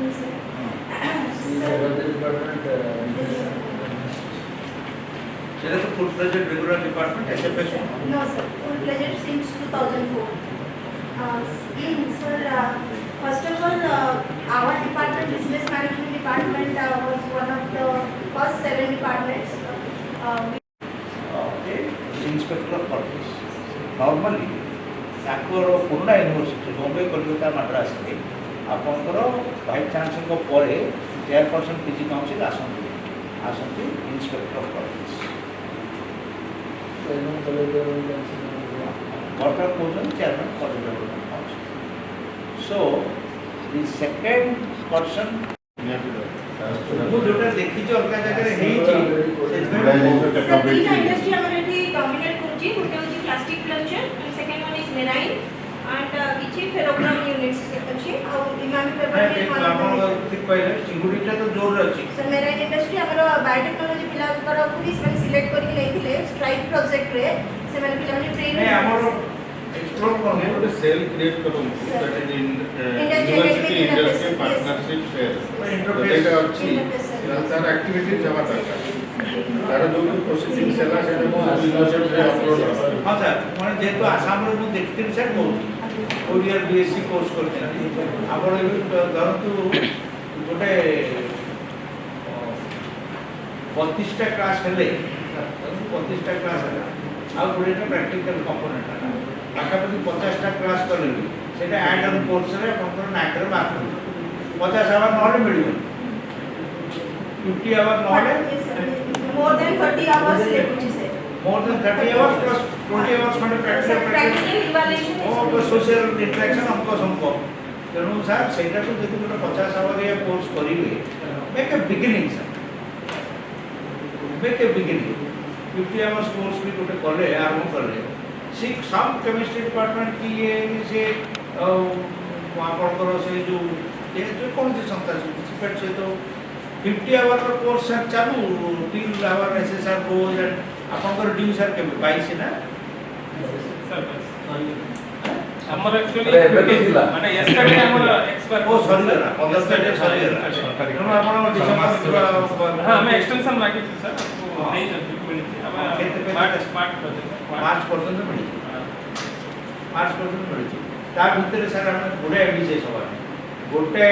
There is a full-fledged regular department, SFS? No, sir. Full-fledged since 2004. Sir, first of all, our department, business management department, was one of the first 7 departments. Inspector of Police. Normally, ତାଙ୍କର ପୁରୁଣା university Bombay Calcutta ମାଡ୍ରାସରେ ଆପଣଙ୍କର vice ଚାନ୍ସେଲରଙ୍କ ପରେ chairperson PG council ଆସନ୍ତି inspector of police. Cuttack କହୁଛନ୍ତି chairman college development council. So the second person ମୁଁ ଯେଉଁଟା ଦେଖିଛି ଅଲଗା ଜାଗାରେ ହେଇଛି ଇଣ୍ଡଷ୍ଟ୍ରି ଆମର ଏଠି ଡମିନେଟ୍ କରୁଛି। ଗୋଟେ ହେଉଛି plastic culture and second one is marine and କିଛି ଫେରୋଗ୍ରାମ ୟୁନିଟ୍ସ ଅଛି। ଆଉ ଇମାମି ପେପର ଠିକ୍ କହିଲେ ଚିଙ୍ଗୁଡିଟା ତ ଜୋରରେ ଅଛି। ସର୍ ମେରାଇନ୍ ଇଣ୍ଡଷ୍ଟ୍ରି ଆମର ବାୟୋଟେକ୍ନୋଲୋଜି ପିଲାଙ୍କର ସେମାନେ ସିଲେକ୍ଟ କରିକି ନେଇଥିଲେ ଷ୍ଟ୍ରାଇକ୍ ପ୍ରୋଜେକ୍ଟରେ। ସେମାନେ ପିଲାମାନେ ଟ୍ରେନ୍ ଆମର एक्सप्लोर करने ଗୋଟେ ସେଲ୍ କ୍ରିଏଟ୍ କରନ୍ତୁ that is university industry partnership cell ଏଇଟା ଅଛି ତାର ଆକ୍ଟିଭିଟିଜ୍ ହେବା ଦରକାର। ତାର ଯୋଉ ପ୍ରୋସେସିଂ ସେଲା ସେଇଟା ୟୁନିଭର୍ସିଟିରେ ଅପଲୋଡ୍ ହେବ। ହଁ ସାର୍ ମାନେ ଯେହେତୁ ଆସାମରେ ମୁଁ ଦେଖିଥିଲି ସାର୍ କହୁଛି ଓଡ଼ିଆର ବିଏସସି କୋର୍ସ କରିଛନ୍ତି ଆପଣ ଧରନ୍ତୁ ଗୋଟେ 32ଟା କ୍ଲାସ୍ ହେଲେ 32ଟା କ୍ଲାସ୍ ହେଲା ଆଉ 20ଟା ପ୍ରାକ୍ଟିକାଲ କମ୍ପୋନେଣ୍ଟ ହେଲା ପାଖାପାଖି 50ଟା କ୍ଲାସ୍ କଲେ ବି ସେଇଟା ଆଡ୍ ଅନ୍ କୋର୍ସରେ ଆପଣଙ୍କର ନାକରେ ମାର୍କ ମିଳିବ। 50 ଆୱାର ନହେଲେ ମିଳିବନି, 50 ଆୱାର ନହେଲେ more than 30 hours ଲେଖୁଛି ସେ। more than 30 hours plus 20 hours ଖଣ୍ଡେ practical evaluation सोशल इंटरेक्शन हमको हमको तेणु सर ସେଇଟାକୁ ଯଦି ଗୋଟେ 50 ଆୱାର କୋର୍ସ କରିବେ make a beginning sir, make a beginning 50 hours course भी ଗୋଟେ କଲେ ଆରମ୍ଭ କଲେ सिक्स सम केमिस्ट्री डिपार्टमेंट की ये से ଆପଣଙ୍କର ସେ जो कौन सी संस्था से तो 50 आवर कोर्स सर चालू 3 आवर एसएसआर रोज ଆପଣଙ୍କର ड्यू सर के 22 ना सर ଆମର एक्चुअली ମାନେ yesterday ଆମର एक्सपायर ଓ ସରିଗଲା 15 ଡେ ସରିଗଲା ତେଣୁ ଆପଣ ଡିସେମ୍ବର ହଁ ଆମେ ଏକ୍ସଟେନସନ ମାଗିଛୁ ସାର୍ ନେଇ ଯାନ୍ତୁ ମିଳିଛି ଆମେ ମାର୍ଚ୍ଚ ପର୍ଯ୍ୟନ୍ତ ମିଳିଛି ମାର୍ଚ୍ଚ ପର୍ଯ୍ୟନ୍ତ ମିଳିଛି ତା ଭିତରେ ସାର୍ ଆମେ ଗୁଡ଼େ ବିଷୟ ସଭା ଗୋଟେ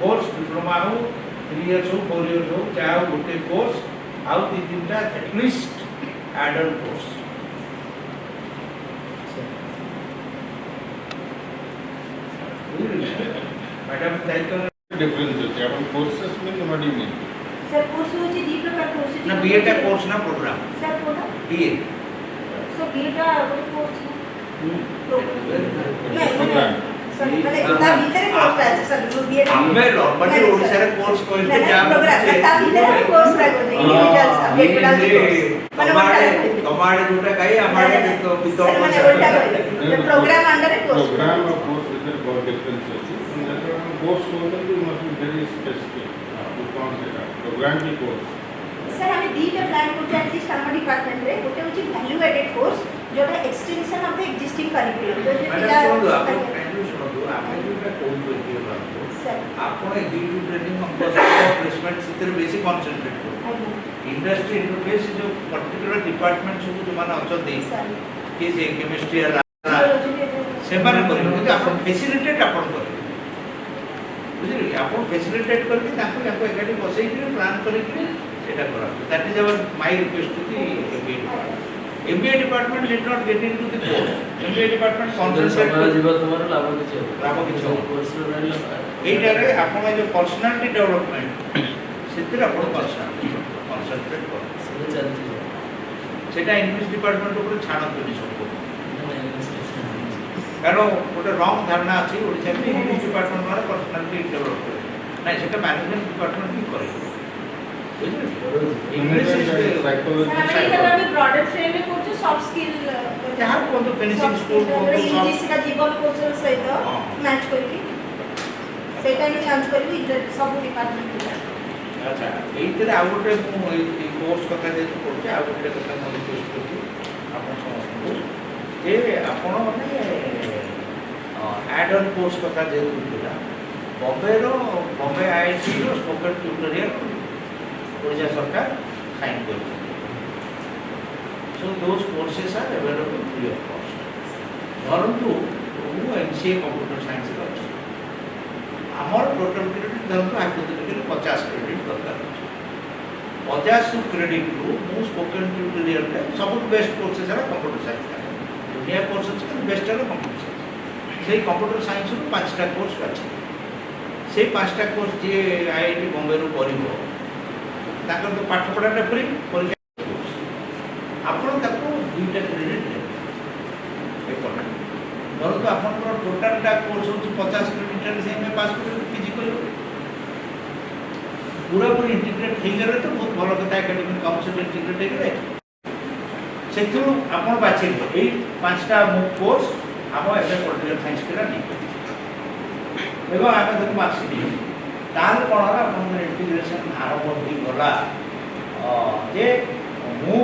କୋର୍ସ ଡିପ୍ଲୋମା ହଉ 3 ଇୟର୍ସ ହଉ 4 ଇୟର୍ସ ହଉ ଯାହା ହଉ ଗୋଟେ କୋର୍ସ ଆଉ 2-3ଟା at least add on course madam difference होती है अपन कोर्सेस में what do you mean sir course होची दी प्रकार कोर्स ना बीए का कोर्स ना प्रोग्राम सर कोना बीए सो बीए का कोर्स प्रोग्राम सर माने ता भीतर कोर्स है सर बीए हमें नॉर्मली ओडिसा रे कोर्स कोइ के जा प्रोग्राम ता भीतर कोर्स लागो इंडिविजुअल्स कमाड़ जोटा काई हमारे तो बितो माने उल्टा प्रोग्राम अंडर कोर्स प्रोग्राम और कोर्स इज बहुत डिफरेंस होती है कोर्स होता है मस्ट बी वेरी स्पेसिफिक तो कौन से प्रोग्राम की कोर्स सर हमें दीटा प्लान करते एटलीस्ट हम डिपार्टमेंट रे गोटे होची वैल्यू एडेड कोर्स जोटा extension of the existing curriculum जो मैडम सुनो आप आपने जोटा कोर्स होती है सर आपको एग्जीक्यूटिव ट्रेनिंग हमको प्लेसमेंट से बेसी कंसंट्रेट करो इंडस्ट्री इंटरफेस जो पर्टिकुलर डिपार्टमेंट सब जो माने अछते कि जे केमिस्ट्री से माने करियो कि आप फैसिलिटेट अपन करियो बुझिले कि आप फैसिलिटेट करके ताको याको एकाडी बसई के प्लान करके सेटा करा that is our my request to the MBA department did not get into the course MBA department concentrate जीव तुम्हारा लाभ किछ कोर्स एटा रे आपण जो पर्सनालिटी डेवलपमेंट सेतिर आपण कॉन्सेंट्रेट कर सेटा इंग्लिश डिपार्टमेंट ऊपर छाणतुनी सब कारण गोटे रंग धारणा अच्छी ओडिशा में इंग्लिश डिपार्टमेंट वाला पर्सनालिटी डेवलप करे नहीं सेटा मैनेजमेंट डिपार्टमेंट ही करे इंग्लिश साइकोलॉजी ब्रॉडर फ्रेम में कोर्स सॉफ्ट स्किल जहां कोन तो फिनिशिंग स्कूल कोन इंग्लिश का जीवन कोर्स सहित मैच करके सेटा ही लॉन्च करबी सब डिपार्टमेंट अच्छा एइतरे आ गोटे मु ए कोर्स कथा जे करते आ गोटे कथा मु रिक्वेस्ट करती आपन समस्त ए आपण माने एड ऑन कोर्स कथा जे होतिला बॉम्बे आईआईटी रो स्पोकन ट्यूटोरियल ओडिशा सरकार साइन कर so those courses are available free of cost धरतु वो एमसीए कंप्यूटर साइंस रो अछि आमर टोटल क्रेडिट धरतु हाइपोथेटिकली 50 क्रेडिट दरकार 50 क्रेडिट रू मु स्पोकन ट्यूटोरियल रे सब बेस्ट कोर्सेस है कंप्यूटर साइंस दुनिया कोर्स अछि बेस्ट है कंप्यूटर साइंस से कंप्यूटर साइंस रू 5टा कोर्स अछि से 5टा कोर्स जे आईआईटी बॉम्बे रू करिवो ताकर तो पाठ पढ़ाटा फ्री परीक्षा आपण ताको 2टा क्रेडिट दे एक धरु तो आपण टोटल टा कोर्स हो 50 क्रेडिट से में पास कर पीजी करिवो पूरा पूरी इंटीग्रेट થઈ ગરે તો बहुत भलो कथा एकेडमिक काउंसिल इंटीग्रेट થઈ ગરે सेथु आपण बाछिले एई 5टा मुख कोर्स हम एबे पॉलिटिकल साइंस केला नहीं एगो आमे तक मार्क्स तार कोन आपण इंटीग्रेशन आरंभ होई गला जे मु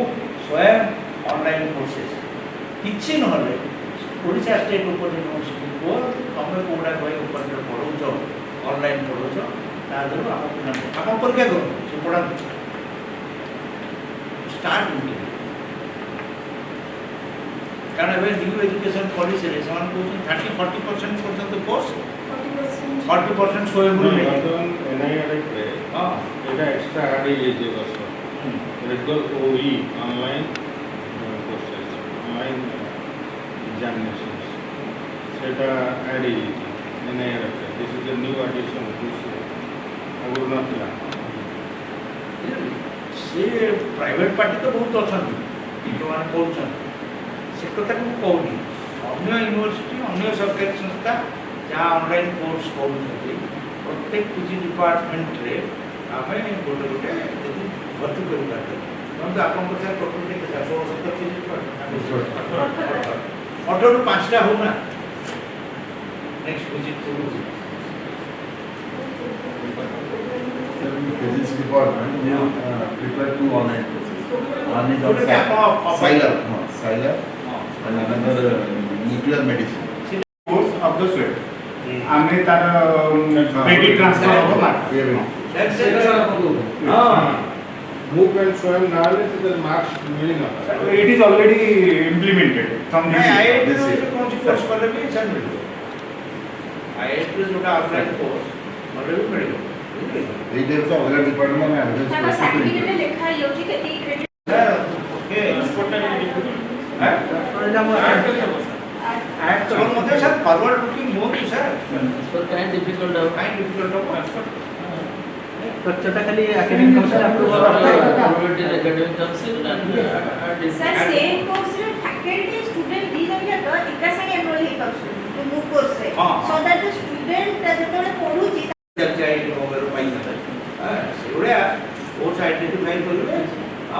स्वयं ऑनलाइन कोर्सेस किछि नहले ओडिशा स्टेट ओपन यूनिवर्सिटी को तमे कोडा कोइ ओपन पढौछो ऑनलाइन पढौछो तादर आपण परीक्षा करू से पढा स्टार्ट होई कारण एबे न्यू एजुकेशन पॉलिसी रे समान को 30-40% पर्यंत कोर्स 40% स्वयं रू वर्तमान एनआईआरएफ रे हां एटा एक्स्ट्रा ऐड हे जे बस रेगुलर ओई ऑनलाइन कोर्सेस ऑनलाइन एग्जामिनेशंस सेटा ऐड हे NIRF this is the new edition this आगुर नथिला से प्राइवेट पार्टी तो बहुत अछन जो मान कोछन से कथा को कहूनी अन्य यूनिवर्सिटी अन्य सरकारी संस्था जहाँ ऑनलाइन कोर्स करूँ प्रत्येक पीजी डिपार्टमेंट रे आम गोटे गोटे भर्ती कर आप टोटल केते 16-17 पीजी डिपार्टमेंट 18 ରୁ 5टा हो ना next PG Physics department, we prepare 2 online courses. One is on Today Scilab, and another nuclear medicine. course of the sweat. आम्ही तार क्रेडिट ट्रान्सफर हो ना मूक एंड स्वयं नाले से तर मार्क्स मिली ना it is already implemented from नहीं दिस आईआईटी this year. में कौन सी कोर्स कर भी सर मिल आईआईटी जो ऑफलाइन कोर्स मतलब भी मिलेगा They have the other department and others ତାଙ୍କ also ସାର୍ଟିଫିକେଟ prepare. ଲେଖା ହେଇଯାଉଛି କେତେ କ୍ରେଡିଟ सर ओके हैं एक्चुअल मतलब sir forward looking more to sir पर काहे डिफिकल्ट हो काइंड डिफिकल्ट हो स्ट्रक्चरটা খালি academic council approval probability academic council sir same course रे फैकल्टी स्टूडेंट दी जन जाक एका संगे एनरोल हे पाउछ तो मु कोर्स रे हाँ। सो दैट द स्टूडेंट जेतले पढुची चर्चा है कि मोबाइल पाई ना हां सेउड़िया कोर्स आइडेंटिफाई करबे आ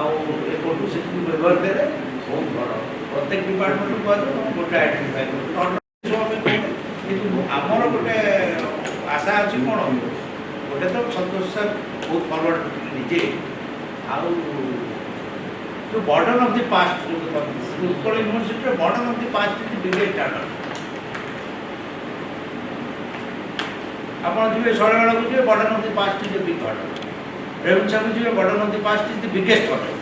ए फोटो से व्यवहार करे बहुत बड़ प्रत्येक डिपार्टमेंट को गोटे आइडेंटिफाई कर किंतु आमर गोटे आशा अछि कोन गोटे तो संतोष सर बहुत फॉरवर्ड निजे आउ जो burden of the past Utkal university burden of the past is biggest target आपण जो शरण को जो burden of the past is the big burden revenue को जो burden of the past is the biggest burden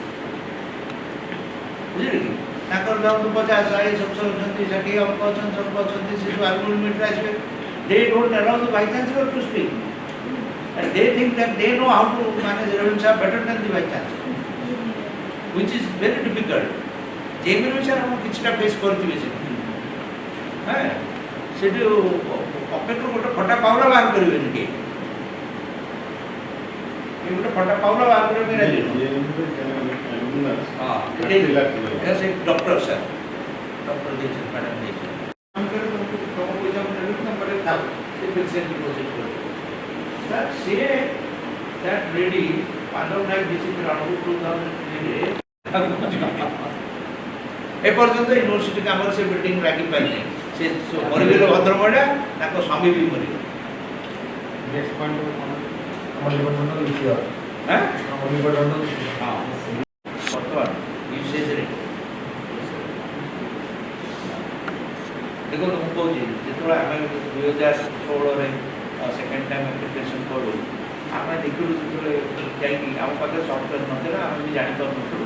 बुझिले कि ताकर दाम 50 40 सब होचंती सठी हम कहचन सब कहचंती से जो आर्गुमेंट आसबे they don't allow the vice chancellor to speak and they think that they know how to manage revenue better than the vice chancellor which is very difficult जेमिनो सर हम किछटा फेस करथिबे से हां सेठी पॉकेट रो गोटे फटा पावला बाहर करिवे नि के ये गोटे फटा पावला बाहर करिवे मेरा जी हां ये से डॉक्टर सर डॉक्टर दे मैडम दे हम करे तो कोई जब नंबर था से फिर से डिपॉजिट कर that say that lady Pandav Naik visited around 2003 ए पर्यंत यूनिवर्सिटी का हमर से बिल्डिंग लागी पाई से मरिगले भद्रमडा ताको स्वामी भी मरिगले next point Our department is here. हैं Our department is here. हां वर्तमान यूसेज रे देखो तुम कहू जे जेतोला हम 2016 रे ସେକେଣ୍ଡ ଟାଇମ୍ ଆପ୍ଲିକେସନ୍ କରୁ ଆମେ ଦେଖିଲୁ ଯେତେବେଳେ ଯାଇକି ଆମ ପାଖରେ ସଫ୍ଟୱେର୍ ନଥିଲା ଆମେ ବି ଜାଣିପାରୁନଥିଲୁ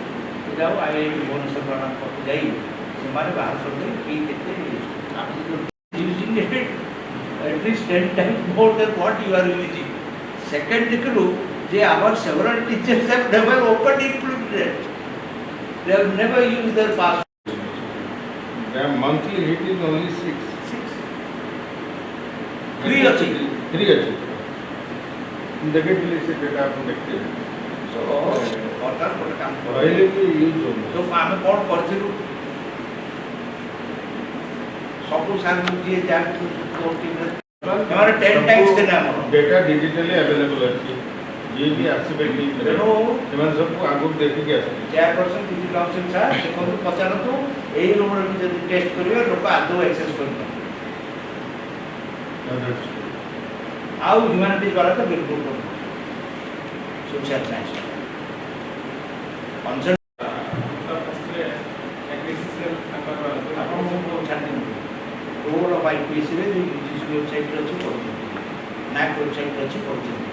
ଯାଉ IIT ଭୁବନେଶ୍ୱର ପ୍ରଣାମ ପାଖକୁ ଯାଇ ସେମାନେ ବାହାର କରିଦେଲେ କି କେତେ ଆମେ using eat at least 10 times more than what you are using. Second ଦେଖିଲୁ ଯେ our several teachers have never opened it. They have never used their password. Their monthly hit is only 6. Three ଅଛି. 3 ଅଛି. ଦେଖିଥିଲି ସେ ଡେଟା ଆପଣ ଦେଖିଥିବେ। So ବର୍ତ୍ତମାନ ଗୋଟେ କାମ ରହିଲେ ବି ୟୁଜ୍ ହେଉନି। ତ ଆମେ କ'ଣ କରିଥିଲୁ ସବୁ ସାର୍ଙ୍କୁ ଯିଏ ଯାହାକୁ ସେମାନେ 10 times ଦେଲେ ଆମର ଡେଟା ଡିଜିଟାଲି ଆଭେଲେବଲ୍ ଅଛି ଯିଏ ବି ଆସିବେ ଟିମ୍ରେ ତେଣୁ ସେମାନେ ସବୁ ଆଗରୁ ଦେଖିକି ଆସିବେ। ଚେୟାରପର୍ସନ୍ କିଛି କାଉନସିଲ୍ ସାର୍ ଦେଖନ୍ତୁ ପଚାରନ୍ତୁ ଏଇ ରୁମ୍ରେ ବି ଯଦି ଟେଷ୍ଟ କରିବେ ଲୋକ ଆଦୌ ଆକ୍ସେସ୍ କରିପାରିବେ ଆଉ ହ୍ୟୁମାନିଟିଜ୍ ବାଲା ତ ବିଲକୁଲ କରୁଛନ୍ତି ସୋସିଆଲ ସାଇନ୍ସ କନସେପ୍ଟ ଆପଣଙ୍କୁ ଛାଡ଼ିଦିଅନ୍ତୁ ରୋଲ୍ ଅଫ୍ IPSରେ ଯେଉଁ UGC ୱେବସାଇଟ୍ରେ ଅଛି ପଢ଼ୁଛନ୍ତି NAC ୱେବସାଇଟ୍ରେ ଅଛି ପଢ଼ୁଛନ୍ତି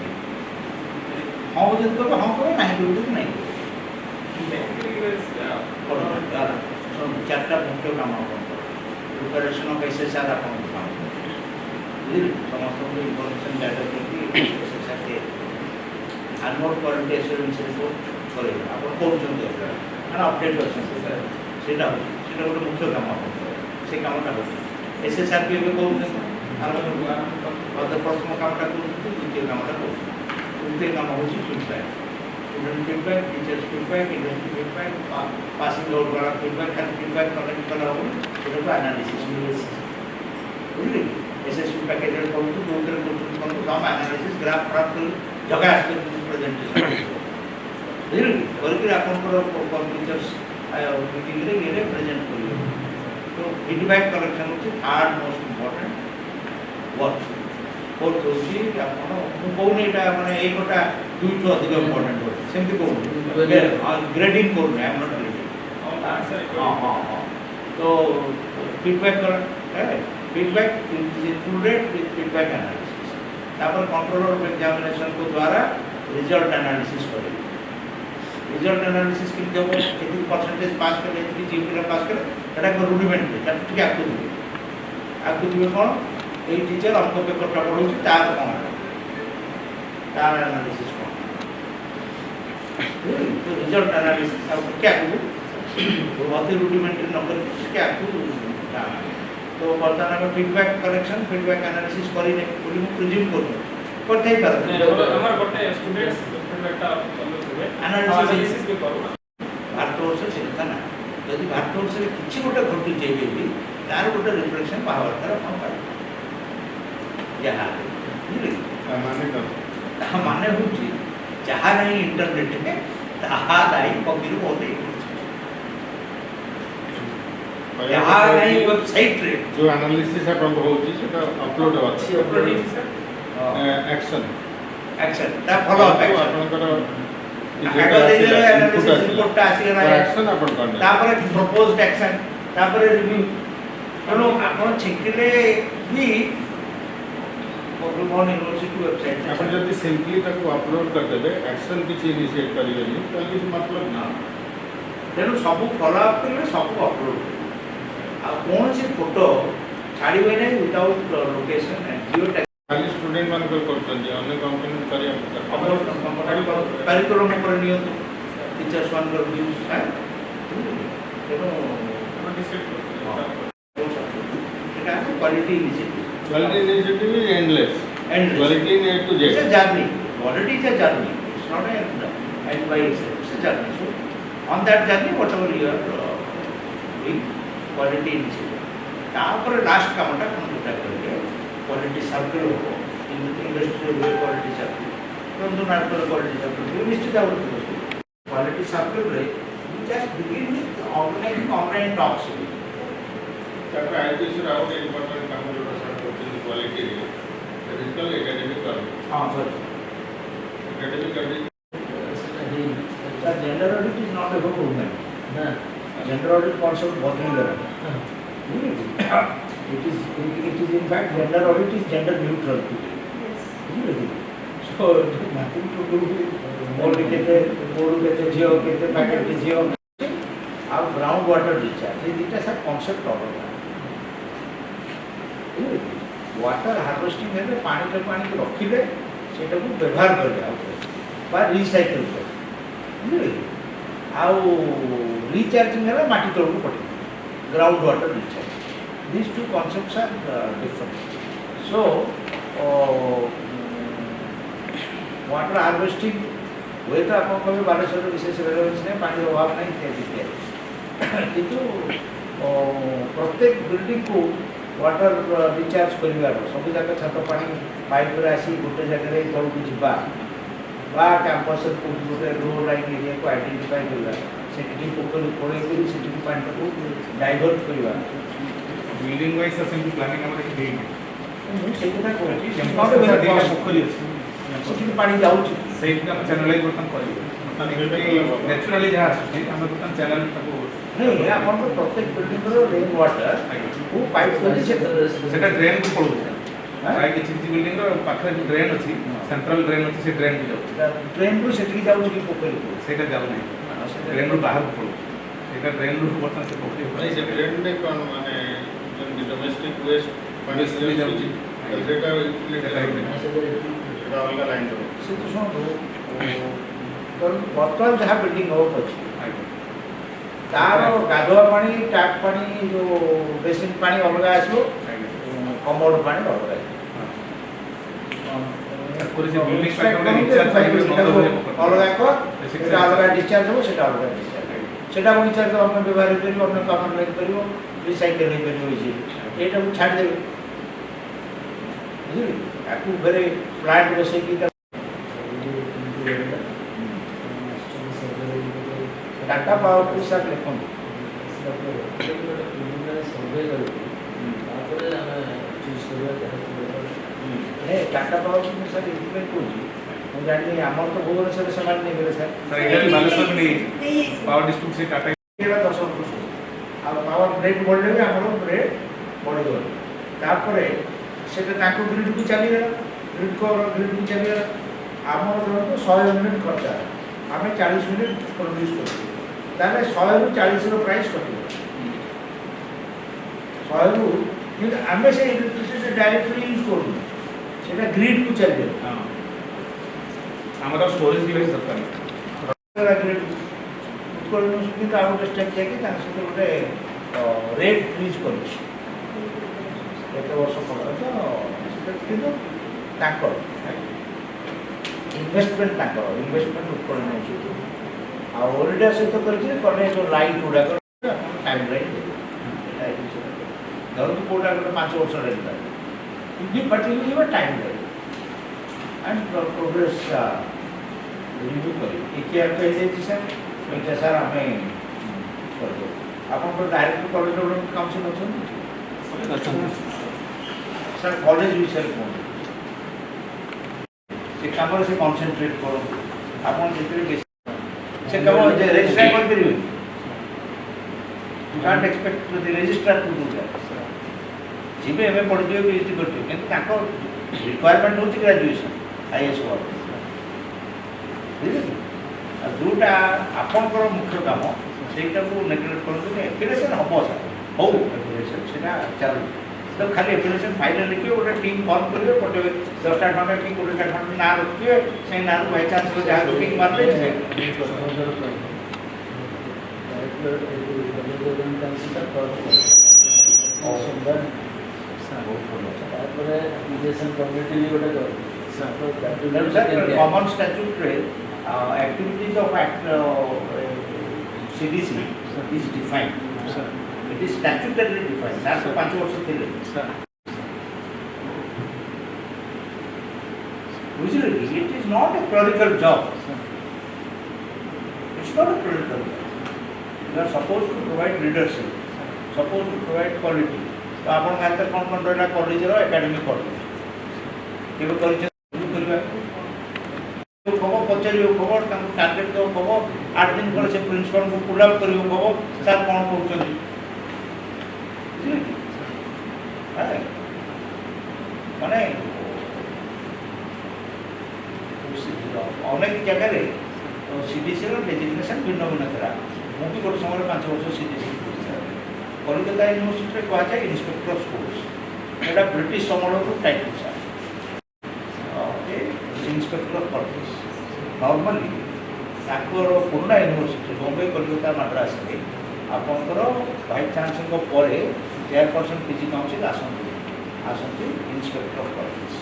ହଁ ଯଦି କହିବେ ହଁ କହିବେ ନାହିଁ କହିବେ ନାହିଁ ଶୁଣନ୍ତୁ 4ଟା ମୁଖ୍ୟ କାମ ଆପଣଙ୍କର ପ୍ରିପାରେସନ୍ ଅଫ୍ SSR ଆପଣଙ୍କ କାମ ବୁଝିଲେ ସମସ୍ତଙ୍କୁ ଇନଫର୍ମେସନ୍ ଗ୍ୟାଦର କରିକି SSR ଦିଏ ଆନୁଆଲ୍ କ୍ୱାଲିଟି ଆସୁରାନ୍ସ ରିପୋର୍ଟ କରିବେ ଆପଣ କରୁଛନ୍ତି ମାନେ ଅପଡ଼େଟ୍ ଅଛନ୍ତି ସେଇଟା ହେଉଛି ସେଇଟା ଗୋଟେ ମୁଖ୍ୟ କାମ ଆପଣଙ୍କର ସେ କାମଟା ହେଉଛି SSR ବି ଏବେ କରୁଛନ୍ତି ପ୍ରଥମ କାମଟା କରୁଛନ୍ତି ଦ୍ୱିତୀୟ କାମଟା କରୁଛନ୍ତି ତୃତୀୟ କାମ ହେଉଛି feedback student feedback teachers feedback industry feedback passing out ବାଲା ଫିଡ଼ବ୍ୟାକ୍ ଖାଲି ଫିଡ଼ବ୍ୟାକ୍ କଲେକ୍ଟ କଲା ହେବନି ସେଟାକୁ ଆନାଲିସିସ୍ ବୁଝିଲେ କି SSP ପ୍ୟାକେଜରେ କରୁଛୁ ଯେଉଁଥିରେ କରୁଛନ୍ତି କରନ୍ତୁ ସମ୍ ଆନାଲିସିସ୍ ଗ୍ରାଫ୍ ଫ୍ରାଫ୍ କରି ଜଗା ଆସିଲେ ପ୍ରେଜେଣ୍ଟେସନ୍ ବୁଝିଲେ କି କରିକି ଆପଣଙ୍କର ଟିଚର୍ସ ମିଟିଂରେ ଇଏରେ ପ୍ରେଜେଣ୍ଟ କରିବେ ତ ଫିଡ଼ବ୍ୟାକ୍ କଲେକ୍ସନ୍ ହେଉଛି third most important work fourth ହେଉଛି ଆପଣ ମୁଁ କହୁନି ଏଇଟା ମାନେ ଏଇ ଗୋଟା 2ଠୁ ଅଧିକ ଇମ୍ପୋର୍ଟାଣ୍ଟ ହେଉଛି ସେମିତି କହୁନି ଗ୍ରେଡ଼ିଂ କରୁନି ଆମ ନଟ୍ ଗ୍ରେଡ଼ିଂ ହଁ ହଁ ହଁ ତ feedback feedback is included with feedback analysis. तापर कंट्रोलर ऑफ एग्जामिनेशन को द्वारा रिजल्ट एनालिसिस करेंगे रिजल्ट एनालिसिस के जब कितनी परसेंटेज पास करे कितनी जीपीला पास करे एटा को रुडिमेंट है ता ठीक आकु दिबे कोन ए टीचर हमको पेपर टा पढौछि तार कोन तार एनालिसिस कोन तो रिजल्ट एनालिसिस अब क्या को बहुत रुडिमेंट न करके क्या को तो वर्तमान में फीडबैक कलेक्शन फीडबैक एनालिसिस करिने बोली मु प्रिज्यूम करू करथै पर हमर गोटे स्टूडेंट्स फीडबैकटा एनालिसिस भी करू भारत वर्ष चिंता ना यदि भारत वर्ष रे किछि गोटे घटी जेबे भी तार गोटे रिफ्लेक्शन बाहर अपन पाइ जहा माने होची जहा नहीं इंटरनेट में ताहा दाई पकिरु होते यहाँ नहीं वेबसाइट रे जो एनालिसिस अपन होची सेटा अपलोड अछि अपलोड है सर एक्शन ता फॉलो अप आपनकर आगे देले एनालिसिस रिपोर्ट आसी गला एक्शन अपन करने तापर प्रपोज्ड एक्शन तापर रिव्यू तेणु आपण छिकिले भी मोन यूनिवर्सिटी वेबसाइट अपन जल्दी सिंपली तक अपलोड कर देबे एक्शन किछि इनिशिएट करिवेनी तो किछि मतलब ना तेणु सब फॉलो अप करिवे सब अपलोड आ कौन से फोटो छाड़िबे नै without location and geo tag खाली स्टूडेंट मान को करछन अन्य कंपनी करिया अपलोड कंपनी कार्यक्रम पर नियंत्रण टीचर्स वन कर न्यूज है तेणु এটা quality initiative is endless quality in A to Z it's a journey quality is a journey it's not a end by itself it's a journey so on that journey whatever you are doing quality initiative तापर last कामटा कोन जोटा करके quality circle हो industrial quality circle तो नाटक quality circle निश्चित आवश्यक quality circle रे just begin with organizing online talks तापर आईपीएस राउंड इंपॉर्टेंट काम जोटा सर करते क्वालिटी रे फिजिकल एकेडमिक कर हां सर एकेडमिक कर gender audit is not a woman gender audit concept बहुत नहीं है it is in fact gender audit is gender neutral today सो माटी टू मोर केते झियो केते पैकेट झियो आ ग्राउंड वाटर डिस्चार्ज ये दुटा सब कॉन्सेप्ट अलग वाटर हार्वेस्टिंग है पानी के पानी को रखिले सेटा को व्यवहार कर रिसाइकल कर आउ रिचार्जिंग है माटी तल को पड़े ground water discharge these two concepts are different so water harvesting हुए तो आप कभी बालेश्वर विशेष रेलेवेंस नहीं पानी अभाव नहीं इत्यादि किंतु प्रत्येक बिल्डिंग को वाटर रिचार्ज कर सब जाक छात पानी पाइप आसी गोटे जगह तौक जा कैंपस गोटे रो लाइन एरिया को आइडेंटिफाई करवा से पोखरी खोल से पानी को डाइवर्ट करवा बिल्डिंग वाइज असेंबली प्लानिंग हमर देई से कथा कहछि पोखरी अछि पानी जाउछि ସେଇଟା ଆମେ ଚ୍ୟାନେଲାଇଜ୍ ବର୍ତ୍ତମାନ କରିବୁ ବର୍ତ୍ତମାନ ନ୍ୟାଚୁରାଲି ଯାହା ଆସୁଛି ଆମେ ବର୍ତ୍ତମାନ ଚ୍ୟାନେଲ ତାକୁ नहीं अपन तो प्रत्येक बिल्डिंग रो रेन वाटर वो पाइप कर ସେଟା ଡ୍ରେନ୍କୁ ପଳଉଛି ପ୍ରାୟ କିଛି କିଛି ବିଲ୍ଡିଂର ପାଖରେ ଡ୍ରେନ୍ ଅଛି ସେଣ୍ଟ୍ରାଲ ଡ୍ରେନ୍ ଅଛି ସେ ଡ୍ରେନ୍କୁ ଯାଉଛି ट्रेन रो सेठी जाउछि कि पोखरी को ସେଇଟା ଯାଉନାହିଁ ଡ୍ରେନ୍ରୁ ବାହାରକୁ ପଳଉଛି ସେଇଟା ଡ୍ରେନ୍ରୁ ବର୍ତ୍ତମାନ ସେ ପୋଖରୀ ନାଇଁ ସେ ଟ୍ରେଣ୍ଡରେ କ'ଣ ମାନେ ଯେମିତି ଡୋମେଷ୍ଟିକ୍ ୱେଷ୍ଟ ପାଣି ଯାଉଛି ସେଇଟା ସେଇଟା ଅଲଗା ଲାଇନ୍ ରହିବ से तो सुनो तो वर्तमान जहाँ बिल्डिंग हो अच्छी तार गाधुआ पानी टैप पानी जो बेसिन पानी अलग आसो कमोड पानी अलग अलग डिस्चार्ज हो अलग डिस्चार्ज से डिस्चार्ज अपने व्यवहार कर अपने काम कर रिसाइकल यहाँ छाड़देवे बुझे प्लांट बसैक टाटा पावर को सर लिखूँ टाटा पावर को सर ये कौन जानी आम तो भुवनेश्वर से नहीं गए सर ବାଲେଶ୍ୱର ନେଇ ପାୱାର ଡିଷ୍ଟ୍ରିକ୍ଟ ସେ ଟାଟା 10 वर्ष पावर ग्रेड बढ़ले भी आम ग्रेड बढ़ीगल तापर से ग्रिड को चलीगला ग्रिड को चलीगला आम 100 यूनिट खर्चा आम 40 यूनिट प्रोड्यूस कर 100 रू 40 प्राइस कट 100 रू आम से इलेक्ट्रिसिटी डायरेक्टली यूज कर ग्रिड को चल ଆମର ଷ୍ଟୋରେଜ ଡିଭାଇସ୍ ଦରକାର ग्रिड उत्कल यूनिवर्सिटी आउ गोटे स्टेप जाकि गोटे रेट फ्रीज कर वर्ष पर्यटन कि investment investment Utkal university outta सहित करें जो लाइट गुड़ाक टाइम लाइन धरत कौटा गोटे 5 वर्ष rate but time line and progress review करें सर सर आम आप डायरेक्टर कॉलेज डेवलपमेंट काउंसिल अच्छा सर कॉलेज विषय कौन से काम से कॉन्सेंट्रेट करो आप से कम रजिस्ट्रार कर you can't expect registrar to do that G M A पढ़ी पीएचडी कर रिक्वायरमेंट हूँ ग्रेजुएशन आईएएस वर्क जोटा आपंकर मुख्य काम से नेग्लेक्ट करूँ एप्लिकेशन हम सर हो एप्लिकेशन से चलू तो खाली एप्लिकेशन फाइल लिखे गोटे टीम फर्म करेंगे पटेबे 10टा खंडे कि 20टा खंडे ना रखिए से ना बाई चान्स जहाँ बुकिंग मारे common statute activities of CDC is defined. It is statutorily defined. Sir, so 5 वर्ष थे. Usually, it is not a clerical job. It's not a clerical job. You are supposed to provide leadership, supposed to provide quality. तो आपण मात्र कौन रहा college रो academic college केबे college खबर पचार खबर टार्गेट दो खबर 8 दिन पर से प्रिंसिपल को पुल अप करियो खबर सर कौन कहउछन माने ଅନେକ ଜାଗାରେ CDCର ଡେଜିଗ୍ନେସନ୍ ଭିନ୍ନ ଭିନ୍ନ ଥିଲା। ମୁଁ ବି ଗୋଟେ ସମୟରେ 5 ବର୍ଷ CDC କଲିକତା ୟୁନିଭର୍ସିଟିରେ କୁହାଯାଏ ଇନ୍ସପେକ୍ଟର ଅଫ୍ ସ୍କୁଲ୍ସ। ଏଇଟା ବ୍ରିଟିଶ ସମୟରୁ title sir inspector of politics. Normally ତାଙ୍କର ପୁରୁଣା ୟୁନିଭର୍ସିଟି ବମ୍ବେ କଲିକତା ମାଡ୍ରାସରେ ଆପଣଙ୍କର ଭାଇସ୍ ଚାନ୍ସେଲରଙ୍କ ପରେ ଚେୟାରପର୍ସନ୍ PG କାଉନସିଲ୍ ଆସନ୍ତି ଇନ୍ସପେକ୍ଟର ଅଫ୍ ପଲିଟିକ୍ସ।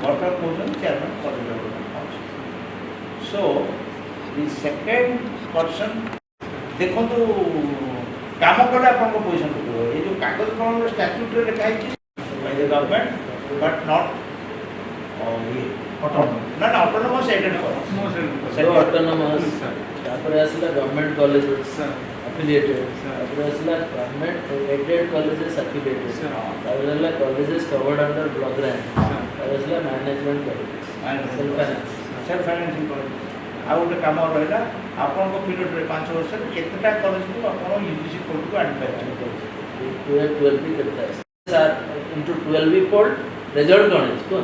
କଟକ କହୁଛନ୍ତି chairman college council. So the second person ଦେଖନ୍ତୁ କାମ କଲେ ଆପଣଙ୍କ ପୋଜିସନ୍ ଉଠିବ। ଏଇ ଯେଉଁ କାଗଜ କଲମର ଷ୍ଟାଚ୍ୟୁଟ୍ରେ ଲେଖା ହେଇଛି ବାଇ ଦ ଗଭର୍ଣ୍ଣମେଣ୍ଟ ବଟ୍ ନଟ୍ ନା ଅଟୋନମସ୍ ଏଡେଡ୍ ଅଟୋନମସ୍ ତାପରେ ଆସିଲା ଗଭର୍ଣ୍ଣମେଣ୍ଟ କଲେଜେସ୍ affiliated ତାପରେ ଆସିଲା ଗଭର୍ଣ୍ଣମେଣ୍ଟ ଏଡେଡ୍ କଲେଜେସ୍ affiliated ତାପରେ ହେଲା କଲେଜେସ୍ କଭର୍ଡ ଅଣ୍ଡର ବ୍ଲକ୍ ଗ୍ରାଣ୍ଟ ତାପରେ ଆସିଲା ମ୍ୟାନେଜମେଣ୍ଟ କଲେଜେସ୍ ସେଲ୍ଫ ଫାଇନାନ୍ସିଂ କଲେଜ। ଆଉ ଗୋଟେ କାମ ରହିଲା ଆପଣଙ୍କ ପିରିୟଡ଼ରେ 5 ବର୍ଷରେ କେତେଟା କଲେଜକୁ ଆପଣ UGC କୋର୍ଟକୁ ଆଣିପାରିବେ। 12 ବି କେତେ ଆସିଲା ସାର୍ ଇଣ୍ଟୁ 12 ବି ପୋଲ୍ଡ ରେଜଲ୍ଟ କ'ଣ ହେଇଛି କୁହ?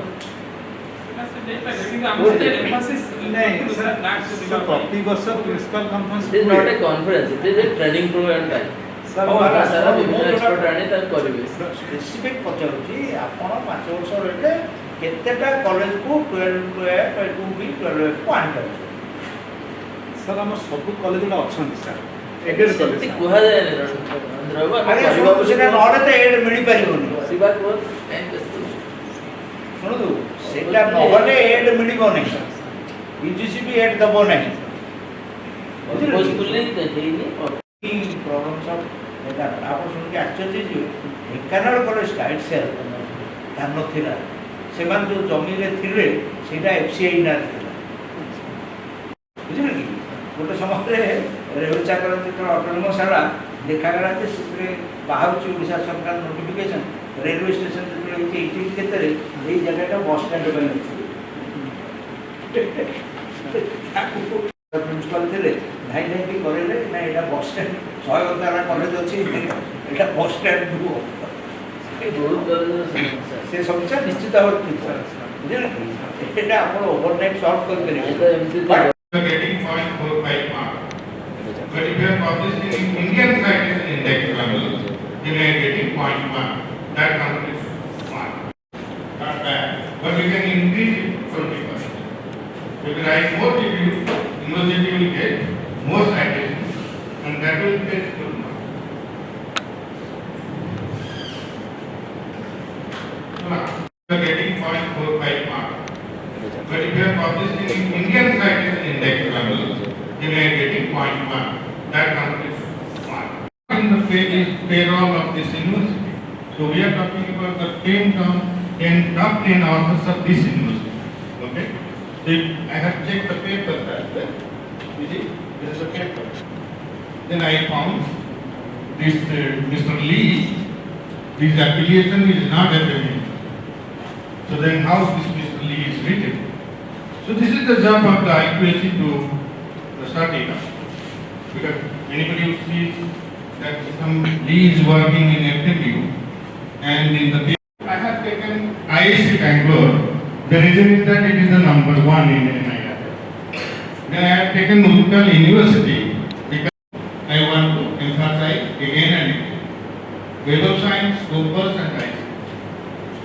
ପ୍ରତିବର୍ଷ principal conference It is not a conference, it is a training program time. ସାରା ବିଭିନ୍ନ ଏକ୍ସପର୍ଟ ଆଣି ତାକୁ କରିବେ। ସ୍ପେସିଫିକ୍ ପଚାରୁଛି ଆପଣ 5 ବର୍ଷ ରହିଲେ କେତେଟା କଲେଜକୁ 12B 12Fକୁ ଆଣିପାରିବେ। ସାର୍ ଆମର ସବୁ କଲେଜ ଗୁଡ଼ା ଅଛନ୍ତି ସାର୍ ଏଡେଡ୍ କଲେଜ ସେମିତି କୁହାଯାଏନି ସେଟା ନହେଲେ ତ ଏଡ୍ ମିଳିପାରିବନି। ଶୁଣନ୍ତୁ ସେଟା ନହେଲେ ଏଡ୍ ମିଳିବ ନାହିଁ। UGC ବି ଏଡ୍ ଦେବ ନାହିଁ। ପ୍ରୋବ୍ଲେମ୍ ସବ୍ ଆପଣ ଶୁଣିକି ଆଶ୍ଚର୍ଯ୍ୟ ହେଇଯିବେ। ଢେଙ୍କାନାଳ କଲେଜଟା ଇଟସେଲ୍ଫ ଧ୍ୟାନ ନଥିଲା। ସେମାନେ ଯେଉଁ ଜମିରେ ଥିଲେ ସେଇଟା FCI ନାଁରେ ଥିଲା। ବୁଝିଲେ କି ଗୋଟେ ସମୟରେ ରେଭେନ୍ସା କଲେଜ ଯେତେବେଳେ ଅଟୋନମସ୍ ହେଲା ଦେଖାଗଲା ଯେ ସେଥିରେ ବାହାରୁଛି ଓଡ଼ିଶା ସରକାର ନୋଟିଫିକେସନ୍ ରେଲୱେ ଷ୍ଟେସନ୍ ଯେତେବେଳେ ହେଇଛି 18 କେତେରେ ଏଇ ଜାଗାଟା ବସ୍ ଷ୍ଟାଣ୍ଡ ପାଇଁ ଅଛି। ପ୍ରିନ୍ସିପାଲ୍ ଥିଲେ ଧାଇ ଧାଇକି କରେଇଲେ ନା ଏଇଟା ବସ୍ ଷ୍ଟାଣ୍ଡ 100 ତାଲା କଲେଜ ଅଛି ଏଇଟା ବସ୍ ଷ୍ଟାଣ୍ଡ ନୁହଁ। ସେ ସମସ୍ୟା ନିଶ୍ଚିତ ଭାବରେ ଥିବ। ବୁଝିଲେ କି ଏଇଟା ଆପଣ ଓଭରନାଇଟ୍ ସଲ୍ଭ କରିପାରିବେ। Getting 0.45 mark. But if you are published in Indian Citation Index journals, then you are getting 0.1. That completes mark. Not bad. But you can increase it 20%. If you write more reviews, university will get more citations, and that will get good mark. So now, you are getting 0.45 mark. But if you are published in Indian Citation Index journals, then you are getting 0.1. That completes mark. In the payroll of this university. So we are talking about the 10 top 10 authors of this university. Okay? So I have checked the papers as well. You see, this is the paper. Then I found this Mr. Lee, his affiliation is not affiliated. So then how this Mr. Lee is written? So this is the job of the IQAC to study. Because anybody who sees that some Lee is working in FMU and in the I have taken IISc Bangalore. The reason is that it is the number 1 in NIR. Then I have taken Utkal University because I want to emphasize again and again. Web of Science, Scopus and IISc.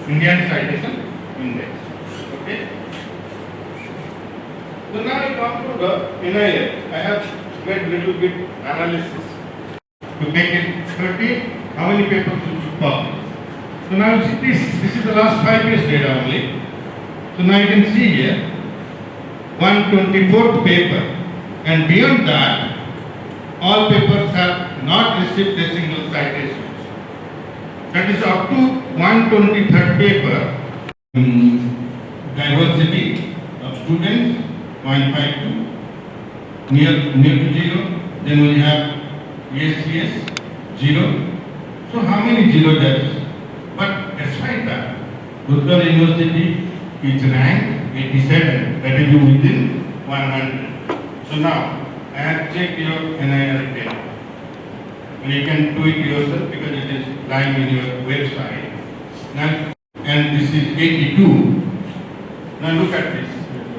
Indian Citation Index. Okay? So now I come to the NIR. I have made little bit analysis to make it 30. How many papers you should publish? So now see this is the last 5 years data only. So now you can see here 124th paper, and beyond that all papers have not received a single citation. That is up to 123rd paper. Diversity of students 0.52, near to 0. Then we have ESCS 0. So how many 0 there is? But despite that, Utkal University is ranked 87, that is within 100. So now I have checked your NIR data. And you can do it yourself because it is lying in your website. Now and this is 82. Now look at this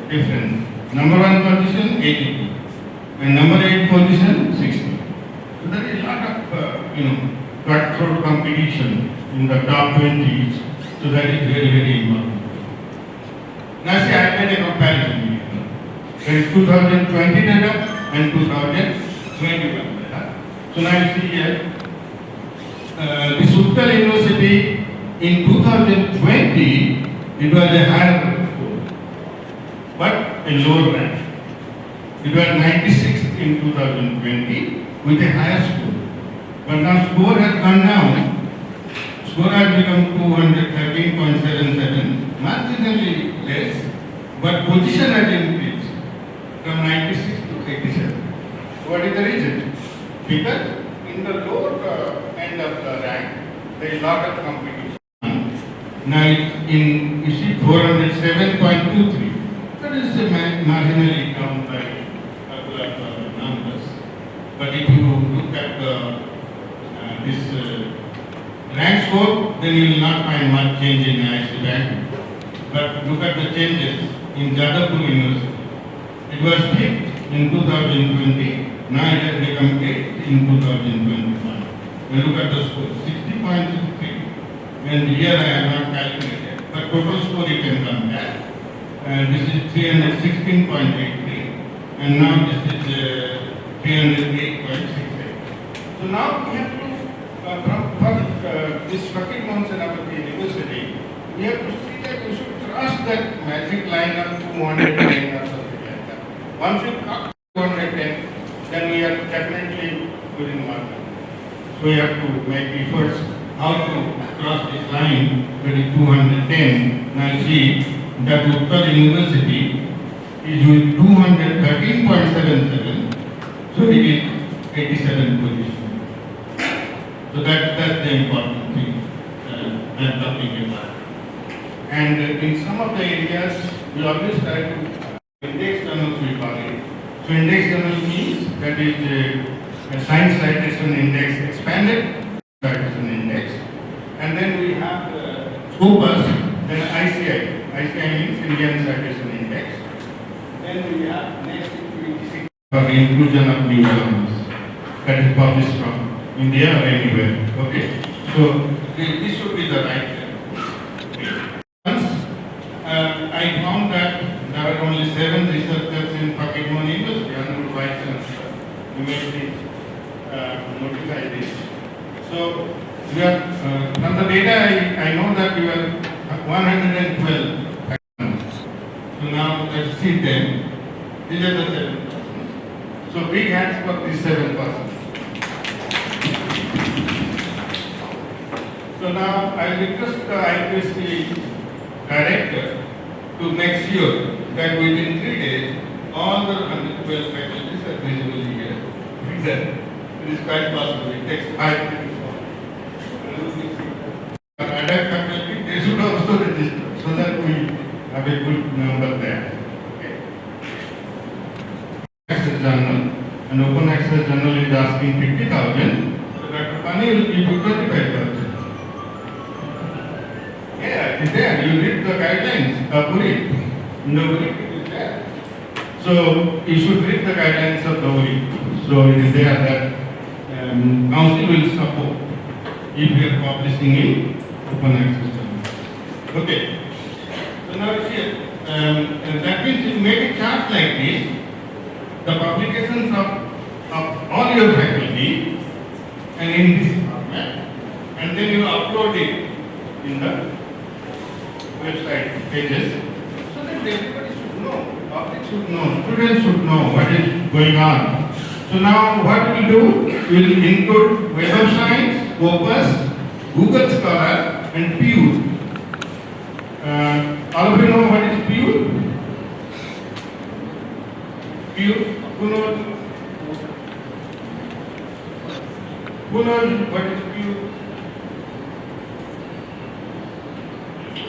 difference. Number 1 position 82 and number 8 position 60. So there is a lot of cutthroat competition in the top 20s. So that is very, very important. Now see, I made a comparison here. There is 2020 data and 2021 data. So now you see here, this Uttar University in 2020, it was a higher score, but a lower rank. It was 96th in 2020 with a higher score. But now score has gone down. Score has become 213.77, marginally less, but position has increased from 96 to 87. What is the reason? Because in the lower end of the rank, there is a lot of competition. Now, you see 407.23, that is marginally down by a couple of numbers. But if you look at this rank score, then you will not find much change in IISc rank. But look at the changes in Jadavpur University. It was 5th in 2020, now it has become 8th in 2021. We look at the score, 60.63. And here I have not calculated, but total score you can compare. This is 316.83, and now this is 308.68. So now we have to, for this Fakir Mohun Senapati University, we have to see that we should cross that magic line of 210 or something like that. Once we cross 210, then we are definitely within market. So we have to make efforts how to cross this line, that is 210. Now see that Uttar University is with 213.77, so it is 87 position. So that's the important thing that talking about. And in some of the areas, we always try to index journals we call it. So index journal means that is a science citation index expanded citation index. And then we have Scopus, then ICI. ICI means Indian Citation Index. Then we have next 26 for the inclusion of new journals that is published from India or anywhere. Okay. So this should be the right level. Once I found that there are only 7 researchers in Fakir Mohun University, Honorable Vice Chancellor. You may please notify this. So we are, from the data I know that we are 112. So now let's see them. These are the 7 persons. So big hands for these 7 persons. So now I request the IPSC director to make sure that within 3 days all the 112 faculties are visible here. It is quite possible. It takes 5 minutes. Other faculty, they should also register so that we have a good number there. Okay. Access journal, an open access journal is asking 50,000, so Dr. Pani will give you 25,000. Yeah, it's there. You read the guidelines, the URI. In the URI it is there. So you should read the guidelines of the URI. So it is there that council will support if we are publishing in open access journal. Okay. So now here, that means you make a chart like this, the publications of all your faculty, and in this format, and then you upload it in the website pages, so that everybody should know, public should know, students should know what is going on. So now what we will do, we will include Web of Science, Scopus, Google Scholar, and Pure. All of you know what is Pure? Pure? Who knows? Who knows what is Pure?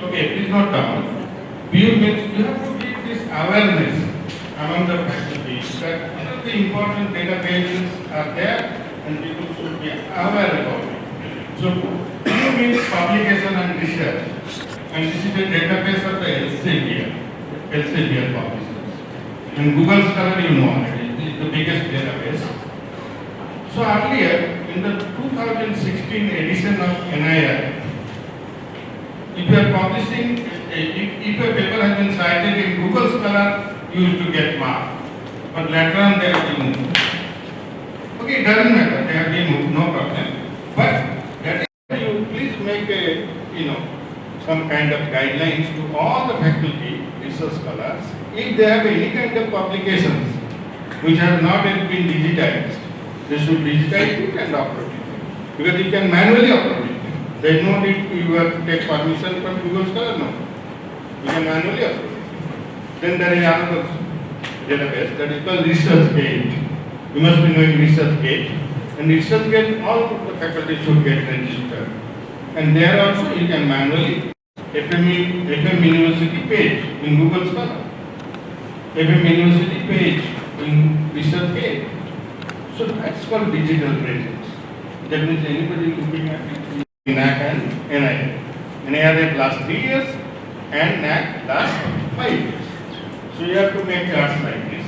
Okay, please note down. Pure means you have to create this awareness among the faculty that one of the important databases are there and people should be aware about it. So, Pure means publication and research. and this is a database of the Elsevier publishers. And Google Scholar, you know, it is the biggest database. So earlier, in the 2016 edition of NIR, if you are publishing, if a paper has been cited in Google Scholar, you used to get mark. But later on they have been moved. Okay, it doesn't matter, they have been moved, no problem. But that is, you please make a, some kind of guidelines to all the faculty, research scholars, if they have any kind of publications which have not yet been digitized, they should digitize it and upload it. Because you can manually upload it. There is no need you have to take permission from Google Scholar, no. You can manually upload it. Then there is another database that is called ResearchGate. You must be knowing ResearchGate. And ResearchGate, all the faculty should get registered. And there also you can manually FM University page in Google Scholar, FM University page in ResearchGate. So that's called digital presence. That means anybody looking at it, NAC and NIR. NIR last 3 years and NAC last 5 years. So you have to make charts like this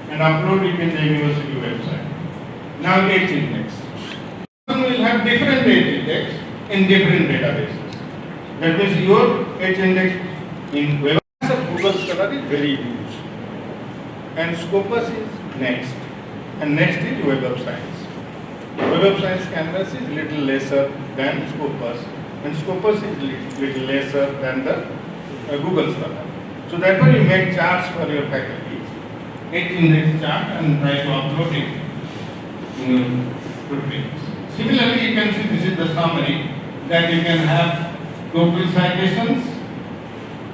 and upload it in the university website. Now H index. One will have different H index in different databases. That means your H index in web of Google Scholar is very huge. And Scopus is next. And next is Web of Science. Web of Science canvas is little lesser than Scopus. And Scopus is little lesser than the Google Scholar. So therefore you make charts for your faculty. H index chart and try to upload it in your footprints. Similarly, you can see this is the summary that you can have total citations,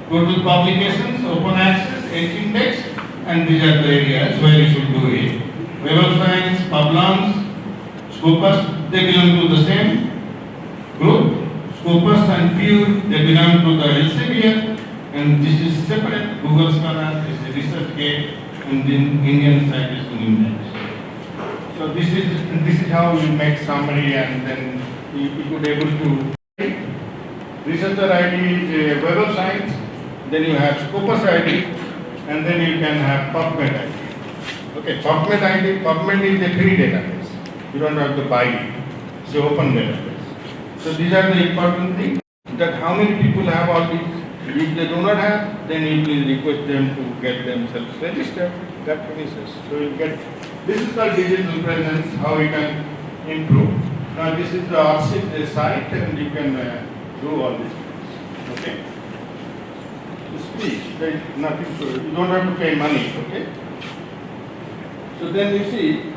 total publications, open access, H index, and these are the areas where you should do it. Web of Science, Publons, Scopus, they belong to the same group. Scopus and Pure, they belong to the Elsevier, and this is separate. Google Scholar is a ResearchGate, and the Indian Citation Index. So this is how you make summary, and then you could able to. Researcher ID is Web of Science, then you have Scopus ID, and then you can have PubMed ID. Okay, PubMed ID, PubMed is a free database. You don't have to buy it. It's an open database. So these are the important things, that how many people have all these. If they do not have, then you please request them to get themselves registered. That finishes. So you get, this is called digital presence, how you can improve. Now this is the ORCID site, and you can do all these things. Okay? To speak, there is nothing to, you don't have to pay money, okay? So then you see,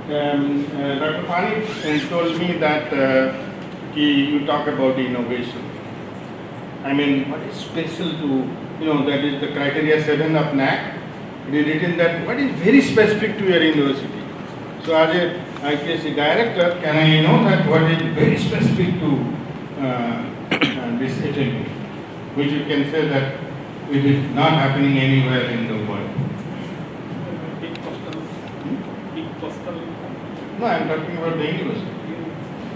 Dr. Pani told me that you talk about innovation. I mean, what is special to, that is the criteria 7 of NAC. It is written that what is very specific to your university. So as a IPSC director, can I know that what is very specific to this HND, which you can say that it is not happening anywhere in the world. Big postal. No, I am talking about the university.